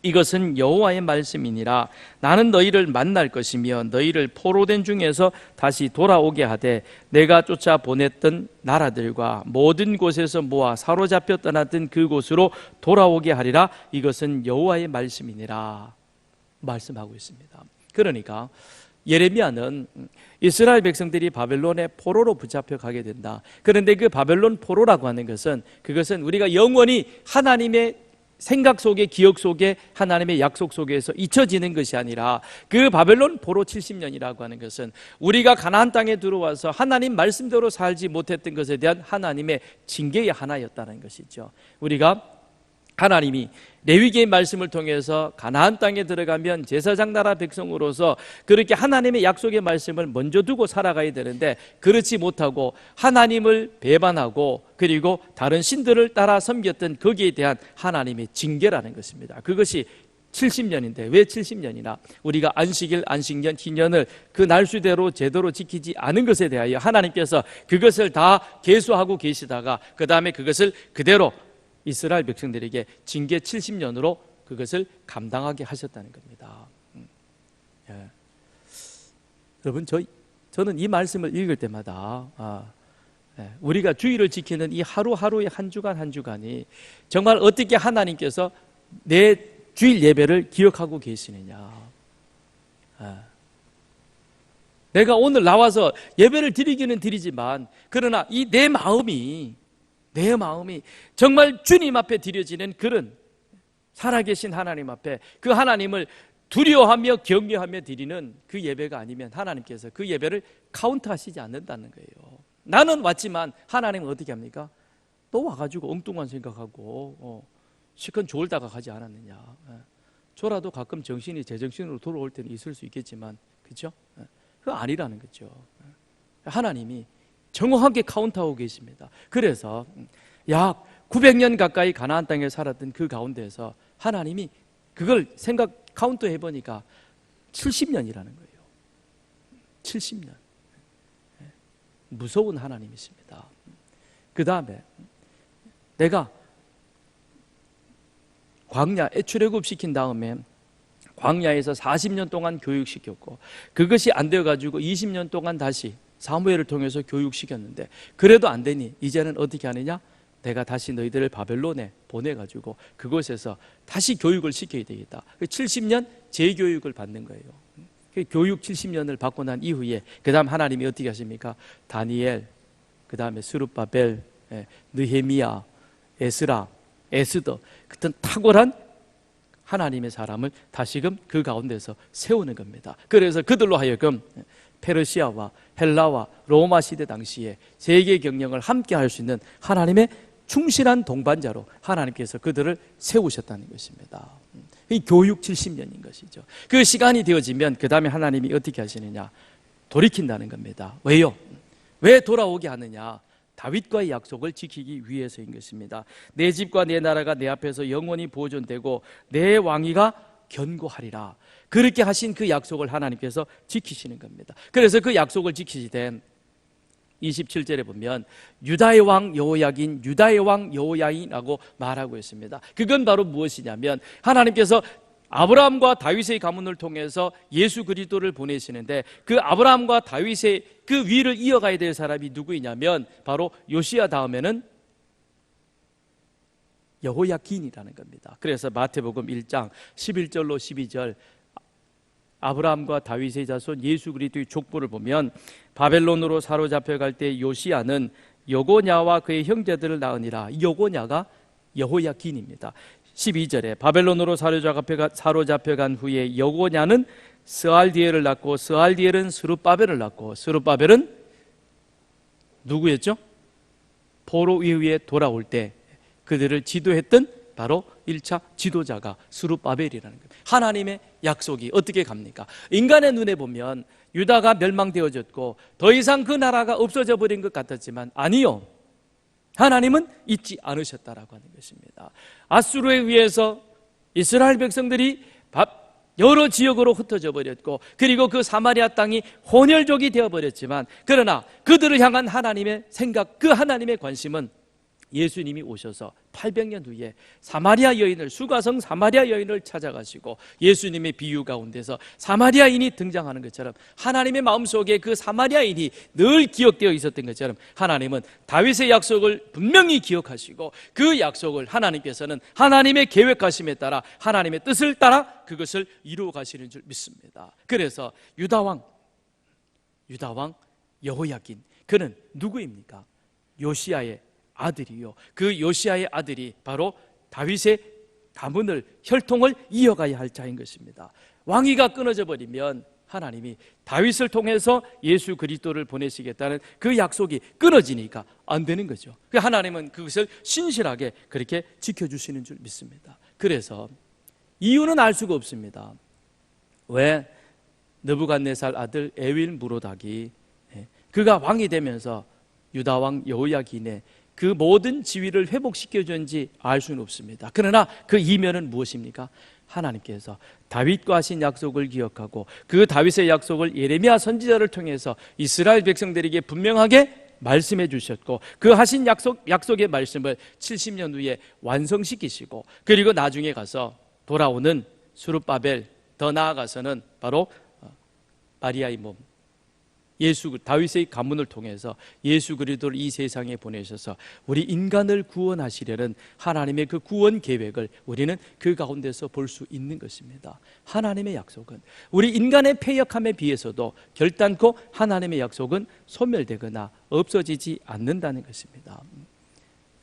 이것은 여호와의 말씀이니라. 나는 너희를 만날 것이며 너희를 포로된 중에서 다시 돌아오게 하되 내가 쫓아 보냈던 나라들과 모든 곳에서 모아 사로잡혀 떠났던 그곳으로 돌아오게 하리라. 이것은 여호와의 말씀이니라 말씀하고 있습니다. 그러니까 예레미야는 이스라엘 백성들이 바벨론의 포로로 붙잡혀 가게 된다. 그런데 그 바벨론 포로라고 하는 것은 그것은 우리가 영원히 하나님의 생각 속에, 기억 속에, 하나님의 약속 속에서 잊혀지는 것이 아니라 그 바벨론 포로 70년이라고 하는 것은 우리가 가나안 땅에 들어와서 하나님 말씀대로 살지 못했던 것에 대한 하나님의 징계의 하나였다는 것이죠. 우리가 하나님이 레위기의 말씀을 통해서 가나안 땅에 들어가면 제사장 나라 백성으로서 그렇게 하나님의 약속의 말씀을 먼저 두고 살아가야 되는데 그렇지 못하고 하나님을 배반하고 그리고 다른 신들을 따라 섬겼던 거기에 대한 하나님의 징계라는 것입니다. 그것이 70년인데 왜 70년이나 우리가 안식일, 안식년, 기년을 그 날수대로 제대로 지키지 않은 것에 대하여 하나님께서 그것을 다 계수하고 계시다가 그 다음에 그것을 그대로 이스라엘 백성들에게 징계 70년으로 그것을 감당하게 하셨다는 겁니다. 여러분, 저는 이 말씀을 읽을 때마다 우리가 주일을 지키는 이 하루하루의 한 주간 한 주간이 정말 어떻게 하나님께서 내 주일 예배를 기억하고 계시느냐. 내가 오늘 나와서 예배를 드리기는 드리지만 그러나 이 내 마음이 정말 주님 앞에 드려지는 그런 살아계신 하나님 앞에 그 하나님을 두려워하며 경외하며 드리는 그 예배가 아니면 하나님께서 그 예배를 카운트하시지 않는다는 거예요. 나는 왔지만 하나님은 어떻게 합니까? 또 와가지고 엉뚱한 생각하고 시큰 졸다가 가지 않았느냐. 저라도 가끔 정신이 제정신으로 돌아올 때는 있을 수 있겠지만 그렇죠? 그거 아니라는 거죠. 하나님이 정확하게 카운트하고 계십니다. 그래서 약 900년 가까이 가나안 땅에 살았던 그 가운데서 하나님이 그걸 카운트 해보니까 70년이라는 거예요. 70년. 무서운 하나님이십니다. 그 다음에 내가 광야에 출애굽시킨 다음에 광야에서 40년 동안 교육시켰고 그것이 안 되어가지고 20년 동안 다시 사무엘을 통해서 교육시켰는데 그래도 안 되니 이제는 어떻게 하느냐? 내가 다시 너희들을 바벨론에 보내가지고 그곳에서 다시 교육을 시켜야 되겠다. 70년 재교육을 받는 거예요. 교육 70년을 받고 난 이후에 그 다음 하나님이 어떻게 하십니까? 다니엘, 그 다음에 스룹바벨, 느헤미야, 에스라, 에스더 같은 탁월한 하나님의 사람을 다시금 그 가운데서 세우는 겁니다. 그래서 그들로 하여금 페르시아와 헬라와 로마 시대 당시에 세계 경영을 함께 할 수 있는 하나님의 충실한 동반자로 하나님께서 그들을 세우셨다는 것입니다. 이 교육 70년인 것이죠. 그 시간이 되어지면 그 다음에 하나님이 어떻게 하시느냐? 돌이킨다는 겁니다. 왜요? 왜 돌아오게 하느냐? 다윗과의 약속을 지키기 위해서인 것입니다. 내 집과 내 나라가 내 앞에서 영원히 보존되고 내 왕위가 견고하리라. 그렇게 하신 그 약속을 하나님께서 지키시는 겁니다. 그래서 그 약속을 지키시되 27절에 보면 유다의 왕 여호야긴, 유다의 왕 여호야인이라고 말하고 있습니다. 그건 바로 무엇이냐면 하나님께서 아브라함과 다윗의 가문을 통해서 예수 그리스도를 보내시는데 그 아브라함과 다윗의 그 위를 이어가야 될 사람이 누구이냐면 바로 요시야 다음에는 여호야긴이라는 겁니다. 그래서 마태복음 1장 11절로 12절 아브라함과 다윗의 자손 예수 그리스도의 족보를 보면 바벨론으로 사로잡혀갈 때 요시야는 여고냐와 그의 형제들을 낳으니라. 여고냐가 여호야긴입니다. 12절에 바벨론으로 사로잡혀간 후에 여고냐는 스알디엘을 낳고 스알디엘은 스룹바벨을 낳고 스룹바벨은 누구였죠? 포로 위에 돌아올 때 그들을 지도했던 바로 1차 지도자가 스룹바벨이라는 거예요. 하나님의 약속이 어떻게 갑니까? 인간의 눈에 보면 유다가 멸망되어졌고 더 이상 그 나라가 없어져 버린 것 같았지만 아니요, 하나님은 잊지 않으셨다라고 하는 것입니다. 아수르에 의해서 이스라엘 백성들이 여러 지역으로 흩어져 버렸고 그리고 그 사마리아 땅이 혼혈족이 되어버렸지만 그러나 그들을 향한 하나님의 생각, 그 하나님의 관심은 예수님이 오셔서 800년 후에 사마리아 여인을, 수가성 사마리아 여인을 찾아가시고 예수님의 비유 가운데서 사마리아인이 등장하는 것처럼 하나님의 마음속에 그 사마리아인이 늘 기억되어 있었던 것처럼 하나님은 다윗의 약속을 분명히 기억하시고 그 약속을 하나님께서는 하나님의 계획하심에 따라 하나님의 뜻을 따라 그것을 이루어 가시는 줄 믿습니다. 그래서 유다왕 여호야긴, 그는 누구입니까? 요시야의 아들이요, 그 요시야의 아들이 바로 다윗의 가문을, 혈통을 이어가야 할 자인 것입니다. 왕위가 끊어져 버리면 하나님이 다윗을 통해서 예수 그리스도를 보내시겠다는 그 약속이 끊어지니까 안 되는 거죠. 하나님은 그것을 신실하게 그렇게 지켜주시는 줄 믿습니다. 그래서 이유는 알 수가 없습니다. 왜 느부갓네살 아들 에윌 무로닥이 그가 왕이 되면서 유다왕 여호야긴의 그 모든 지위를 회복시켜준지 알 수는 없습니다. 그러나 그 이면은 무엇입니까? 하나님께서 다윗과 하신 약속을 기억하고 그 다윗의 약속을 예레미야 선지자를 통해서 이스라엘 백성들에게 분명하게 말씀해 주셨고 그 하신 약속의 말씀을 70년 후에 완성시키시고 그리고 나중에 가서 돌아오는 스룹바벨, 더 나아가서는 바로 마리아의 몸, 다윗의 가문을 통해서 예수 그리스도를 이 세상에 보내셔서 우리 인간을 구원하시려는 하나님의 그 구원 계획을 우리는 그 가운데서 볼 수 있는 것입니다. 하나님의 약속은 우리 인간의 패역함에 비해서도 결단코 하나님의 약속은 소멸되거나 없어지지 않는다는 것입니다.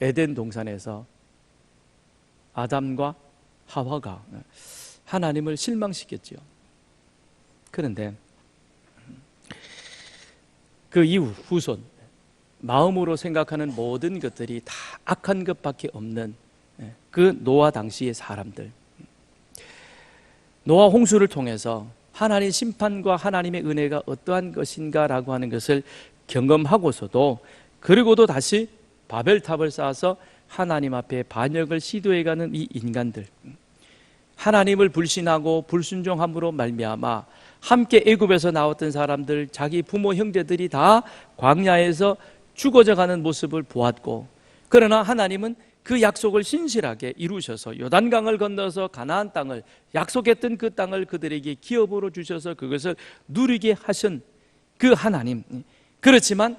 에덴 동산에서 아담과 하와가 하나님을 실망시켰죠. 그런데 그 이후 후손, 마음으로 생각하는 모든 것들이 다 악한 것밖에 없는 그 노아 당시의 사람들, 노아 홍수를 통해서 하나님의 심판과 하나님의 은혜가 어떠한 것인가라고 하는 것을 경험하고서도 그리고도 다시 바벨탑을 쌓아서 하나님 앞에 반역을 시도해가는 이 인간들, 하나님을 불신하고 불순종함으로 말미암아 함께 애굽에서 나왔던 사람들, 자기 부모 형제들이 다 광야에서 죽어져 가는 모습을 보았고 그러나 하나님은 그 약속을 신실하게 이루셔서 요단강을 건너서 가나안 땅을, 약속했던 그 땅을 그들에게 기업으로 주셔서 그것을 누리게 하신 그 하나님, 그렇지만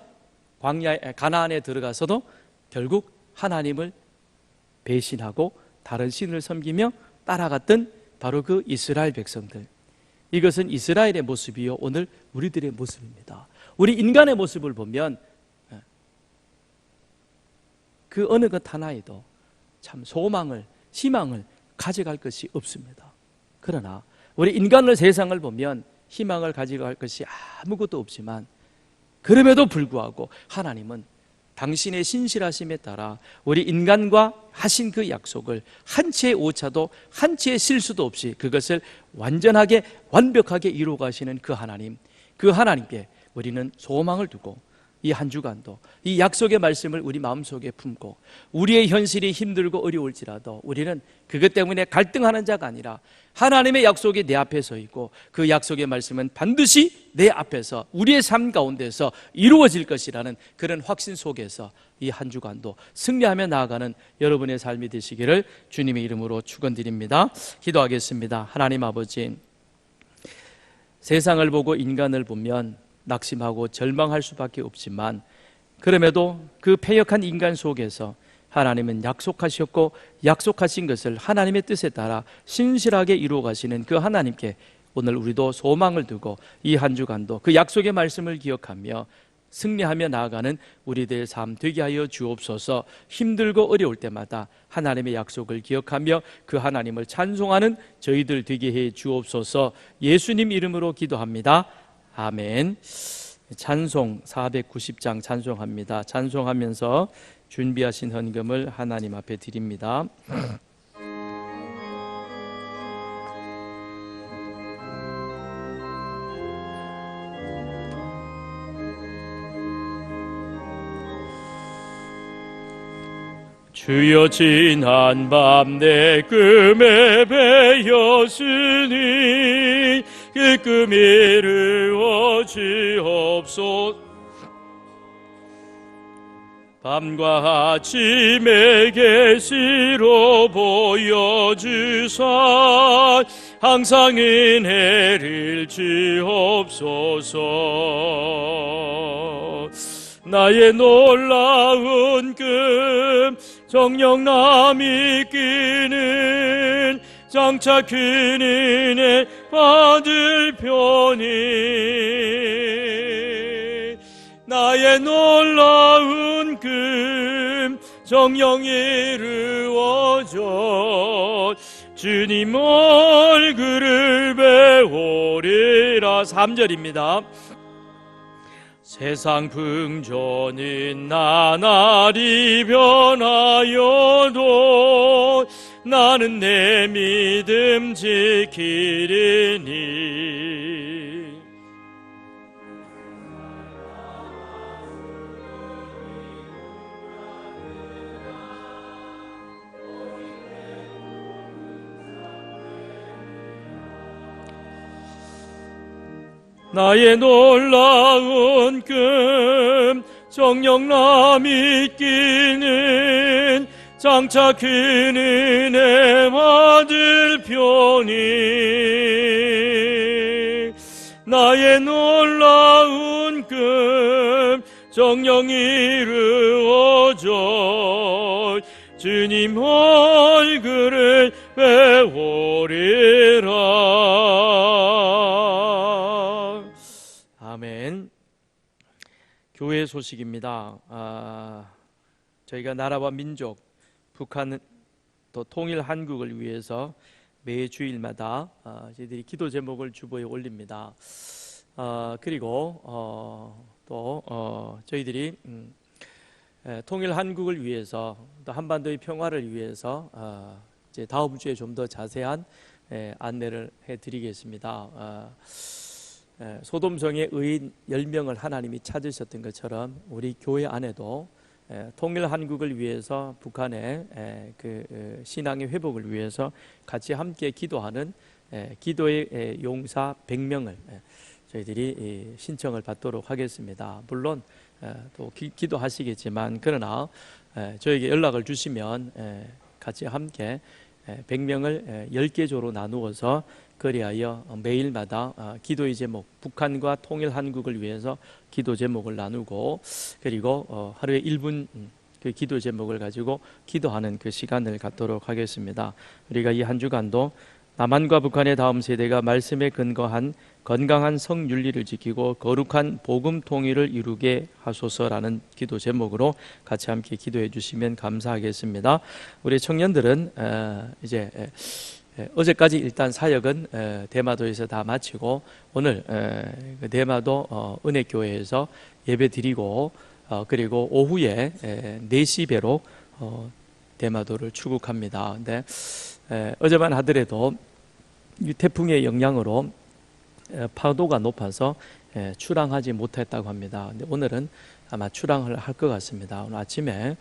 가나안에 들어가서도 결국 하나님을 배신하고 다른 신을 섬기며 따라갔던 바로 그 이스라엘 백성들, 이것은 이스라엘의 모습이요 오늘 우리들의 모습입니다. 우리 인간의 모습을 보면 그 어느 것 하나에도 참 소망을, 희망을 가져갈 것이 없습니다. 그러나 우리 인간의 세상을 보면 희망을 가져갈 것이 아무것도 없지만 그럼에도 불구하고 하나님은 당신의 신실하심에 따라 우리 인간과 하신 그 약속을 한 치의 오차도 한 치의 실수도 없이 그것을 완전하게 완벽하게 이루어 가시는 그 하나님, 그 하나님께 우리는 소망을 두고 이 한 주간도 이 약속의 말씀을 우리 마음속에 품고 우리의 현실이 힘들고 어려울지라도 우리는 그것 때문에 갈등하는 자가 아니라 하나님의 약속이 내 앞에 서 있고 그 약속의 말씀은 반드시 내 앞에서 우리의 삶 가운데서 이루어질 것이라는 그런 확신 속에서 이 한 주간도 승리하며 나아가는 여러분의 삶이 되시기를 주님의 이름으로 축원드립니다. 기도하겠습니다. 하나님 아버지, 세상을 보고 인간을 보면 낙심하고 절망할 수밖에 없지만 그럼에도 그 패역한 인간 속에서 하나님은 약속하셨고 약속하신 것을 하나님의 뜻에 따라 신실하게 이루어 가시는 그 하나님께 오늘 우리도 소망을 두고 이 한 주간도 그 약속의 말씀을 기억하며 승리하며 나아가는 우리들의 삶 되게 하여 주옵소서. 힘들고 어려울 때마다 하나님의 약속을 기억하며 그 하나님을 찬송하는 저희들 되게 해 주옵소서. 예수님 이름으로 기도합니다. 아멘. 찬송 490장 찬송합니다. 찬송하면서 준비하신 헌금을 하나님 앞에 드립니다. 주여 지난 밤 내 꿈에 배였으니 그 꿈이 이루어지옵소서. 밤과 아침에 계시로 보여주사 항상 은혜를 주옵소서. 나의 놀라운 꿈 정령남 이기는 장차 큰 은혜 받을 편이 나의 놀라운 꿈 정령 이루어져 주님 얼굴을 배우리라. 3절입니다. 세상 풍조는 나날이 변하여도 나는 내 믿음 지키리니 나의 놀라운 꿈 정령남 이기는 장차 큰 은혜 받을 편이 나의 놀라운 꿈 정령 이루어져 주님 얼굴을 배우리라. 아멘. 교회 소식입니다. 저희가 나라와 민족, 북한 또 통일 한국을 위해서 매 주일마다 저희들이 기도 제목을 주보에 올립니다. 그리고 또 저희들이 통일 한국을 위해서 또 한반도의 평화를 위해서 이제 다음 주에 좀 더 자세한 안내를 해드리겠습니다. 소돔성의 의인 10명을 하나님이 찾으셨던 것처럼 우리 교회 안에도 통일 한국을 위해서 북한의 그 신앙의 회복을 위해서 같이 함께 기도하는 기도의 용사 100명을 저희들이 신청을 받도록 하겠습니다. 물론 또 기도하시겠지만 그러나 저에게 연락을 주시면 같이 함께 100명을 10개 조로 나누어서 그리하여 매일마다 기도의 제목, 북한과 통일 한국을 위해서 기도 제목을 나누고 그리고 하루에 1분 그 기도 제목을 가지고 기도하는 그 시간을 갖도록 하겠습니다. 우리가 이 한 주간도 남한과 북한의 다음 세대가 말씀에 근거한 건강한 성윤리를 지키고 거룩한 복음 통일을 이루게 하소서라는 기도 제목으로 같이 함께 기도해 주시면 감사하겠습니다. 우리 청년들은 이제 어제까지 일단 사역은 대마도에서 다 마치고 오늘 대마도 은혜교회에서 예배 드리고 그리고 오후에 4시 배로 대마도를 출국합니다. 근데 어제만 하더라도 이 태풍의 영향으로 파도가 높아서 출항하지 못했다고 합니다. 근데 오늘은 아마 출항을 할 것 같습니다. 오늘 아침에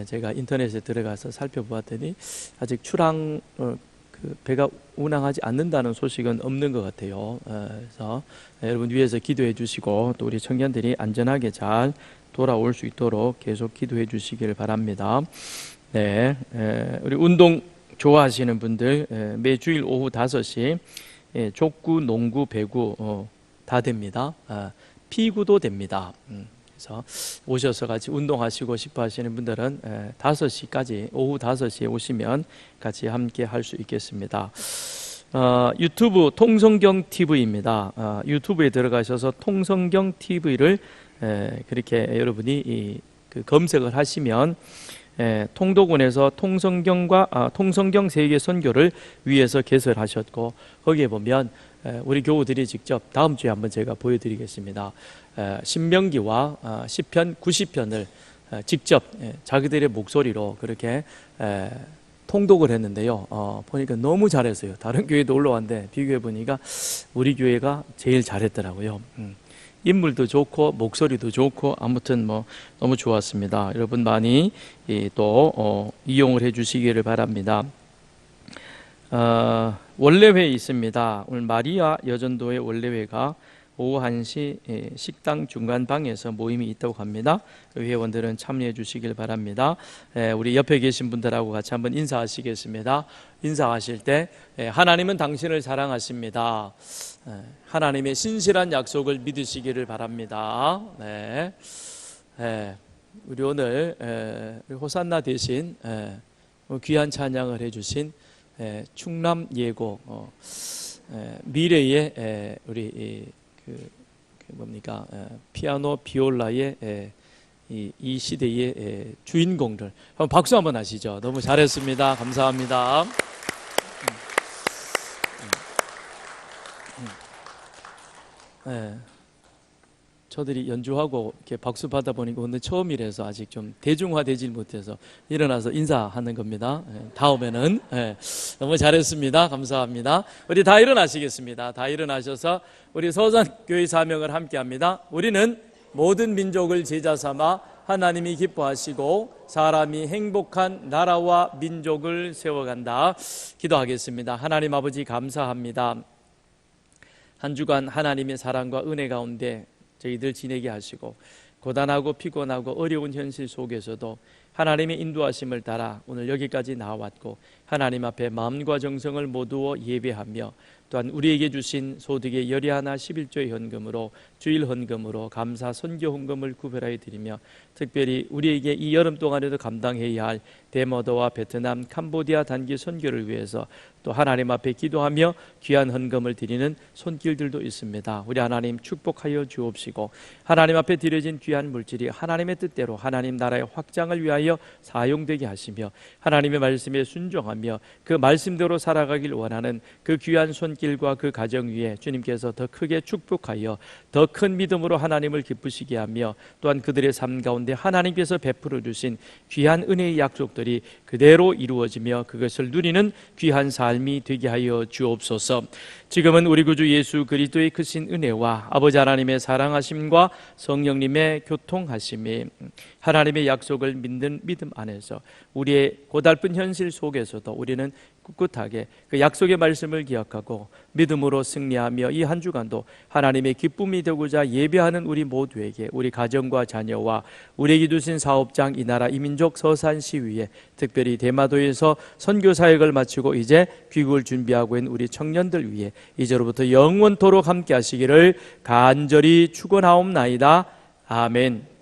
제가 인터넷에 들어가서 살펴보았더니 아직 출항 그 배가 운항하지 않는다는 소식은 없는 것 같아요. 그래서 여러분 위해서 기도해 주시고 또 우리 청년들이 안전하게 잘 돌아올 수 있도록 계속 기도해 주시기를 바랍니다. 네, 우리 운동 좋아하시는 분들 매주일 오후 5시 족구, 농구, 배구 다 됩니다. 피구도 됩니다. 그래서 오셔서 같이 운동하시고 싶어 하시는 분들은 5시까지 오후 5시에 오시면 같이 함께 할 수 있겠습니다. 유튜브 통성경 TV입니다. 유튜브에 들어가셔서 통성경 TV를 그렇게 여러분이 그 검색을 하시면 통도군에서 통성경 세계 선교를 위해서 개설하셨고 거기에 보면 우리 교우들이 직접 다음 주에 한번 제가 보여드리겠습니다. 신명기와 시편 90편을 직접 자기들의 목소리로 그렇게 통독을 했는데요. 보니까 너무 잘했어요. 다른 교회도 올라왔는데 비교해 보니까 우리 교회가 제일 잘했더라고요. 인물도 좋고 목소리도 좋고 아무튼 뭐 너무 좋았습니다. 여러분 많이 또 이용을 해 주시기를 바랍니다. 원래회 있습니다. 오늘 마리아 여전도의 원래회가 오후 1시 식당 중간방에서 모임이 있다고 합니다. 회원들은 참여해 주시길 바랍니다. 우리 옆에 계신 분들하고 같이 한번 인사하시겠습니다. 인사하실 때 하나님은 당신을 사랑하십니다. 하나님의 신실한 약속을 믿으시기를 바랍니다. 네. 우리 오늘 호산나 대신 귀한 찬양을 해주신 충남 예고 미래의 우리 뭡니까 피아노 비올라의 이 시대의 주인공들 한번 박수 한번 하시죠. 너무 잘했습니다. 감사합니다. 저들이 연주하고 이렇게 박수 받아 보니까 오늘 처음이라서 아직 좀 대중화되질 못해서 일어나서 인사하는 겁니다. 다음에는 너무 잘했습니다. 감사합니다. 우리 다 일어나시겠습니다. 다 일어나셔서 우리 서산교회 사명을 함께합니다. 우리는 모든 민족을 제자 삼아 하나님이 기뻐하시고 사람이 행복한 나라와 민족을 세워간다. 기도하겠습니다. 하나님 아버지 감사합니다. 한 주간 하나님의 사랑과 은혜 가운데 저희들 지내게 하시고 고단하고 피곤하고 어려운 현실 속에서도 하나님의 인도하심을 따라 오늘 여기까지 나왔고 하나님 앞에 마음과 정성을 모두어 예배하며 또한 우리에게 주신 소득의 열이 하나 11조의 헌금으로 주일 헌금으로 감사 선교 헌금을 구별하여 드리며 특별히 우리에게 이 여름 동안에도 감당해야 할 데모더와 베트남, 캄보디아 단기 선교를 위해서 또 하나님 앞에 기도하며 귀한 헌금을 드리는 손길들도 있습니다. 우리 하나님 축복하여 주옵시고 하나님 앞에 드려진 귀한 물질이 하나님의 뜻대로 하나님 나라의 확장을 위하여 사용되게 하시며 하나님의 말씀에 순종하며 그 말씀대로 살아가길 원하는 그 귀한 손길과 그 가정 위에 주님께서 더 크게 축복하여 더 큰 믿음으로 하나님을 기쁘시게 하며 또한 그들의 삶 가운데 하나님께서 베풀어 주신 귀한 은혜의 약속들이 그대로 이루어지며 그것을 누리는 귀한 삶이 되게 하여 주옵소서. 지금은 우리 구주 예수 그리스도의 크신 은혜와 아버지 하나님의 사랑하심과 성령님의 교통하심이 하나님의 약속을 믿는 믿음 안에서 우리의 고달픈 현실 속에서도 우리는 꿋꿋하게 그 약속의 말씀을 기억하고 믿음으로 승리하며 이 한 주간도 하나님의 기쁨이 되고자 예배하는 우리 모두에게 우리 가정과 자녀와 우리에게 주신 사업장 이 나라 이민족 서산시위에 특별히 대마도에서 선교 사역을 마치고 이제 귀국을 준비하고 있는 우리 청년들 위해 이제로부터 영원토록 함께 하시기를 간절히 축원하옵나이다. 아멘.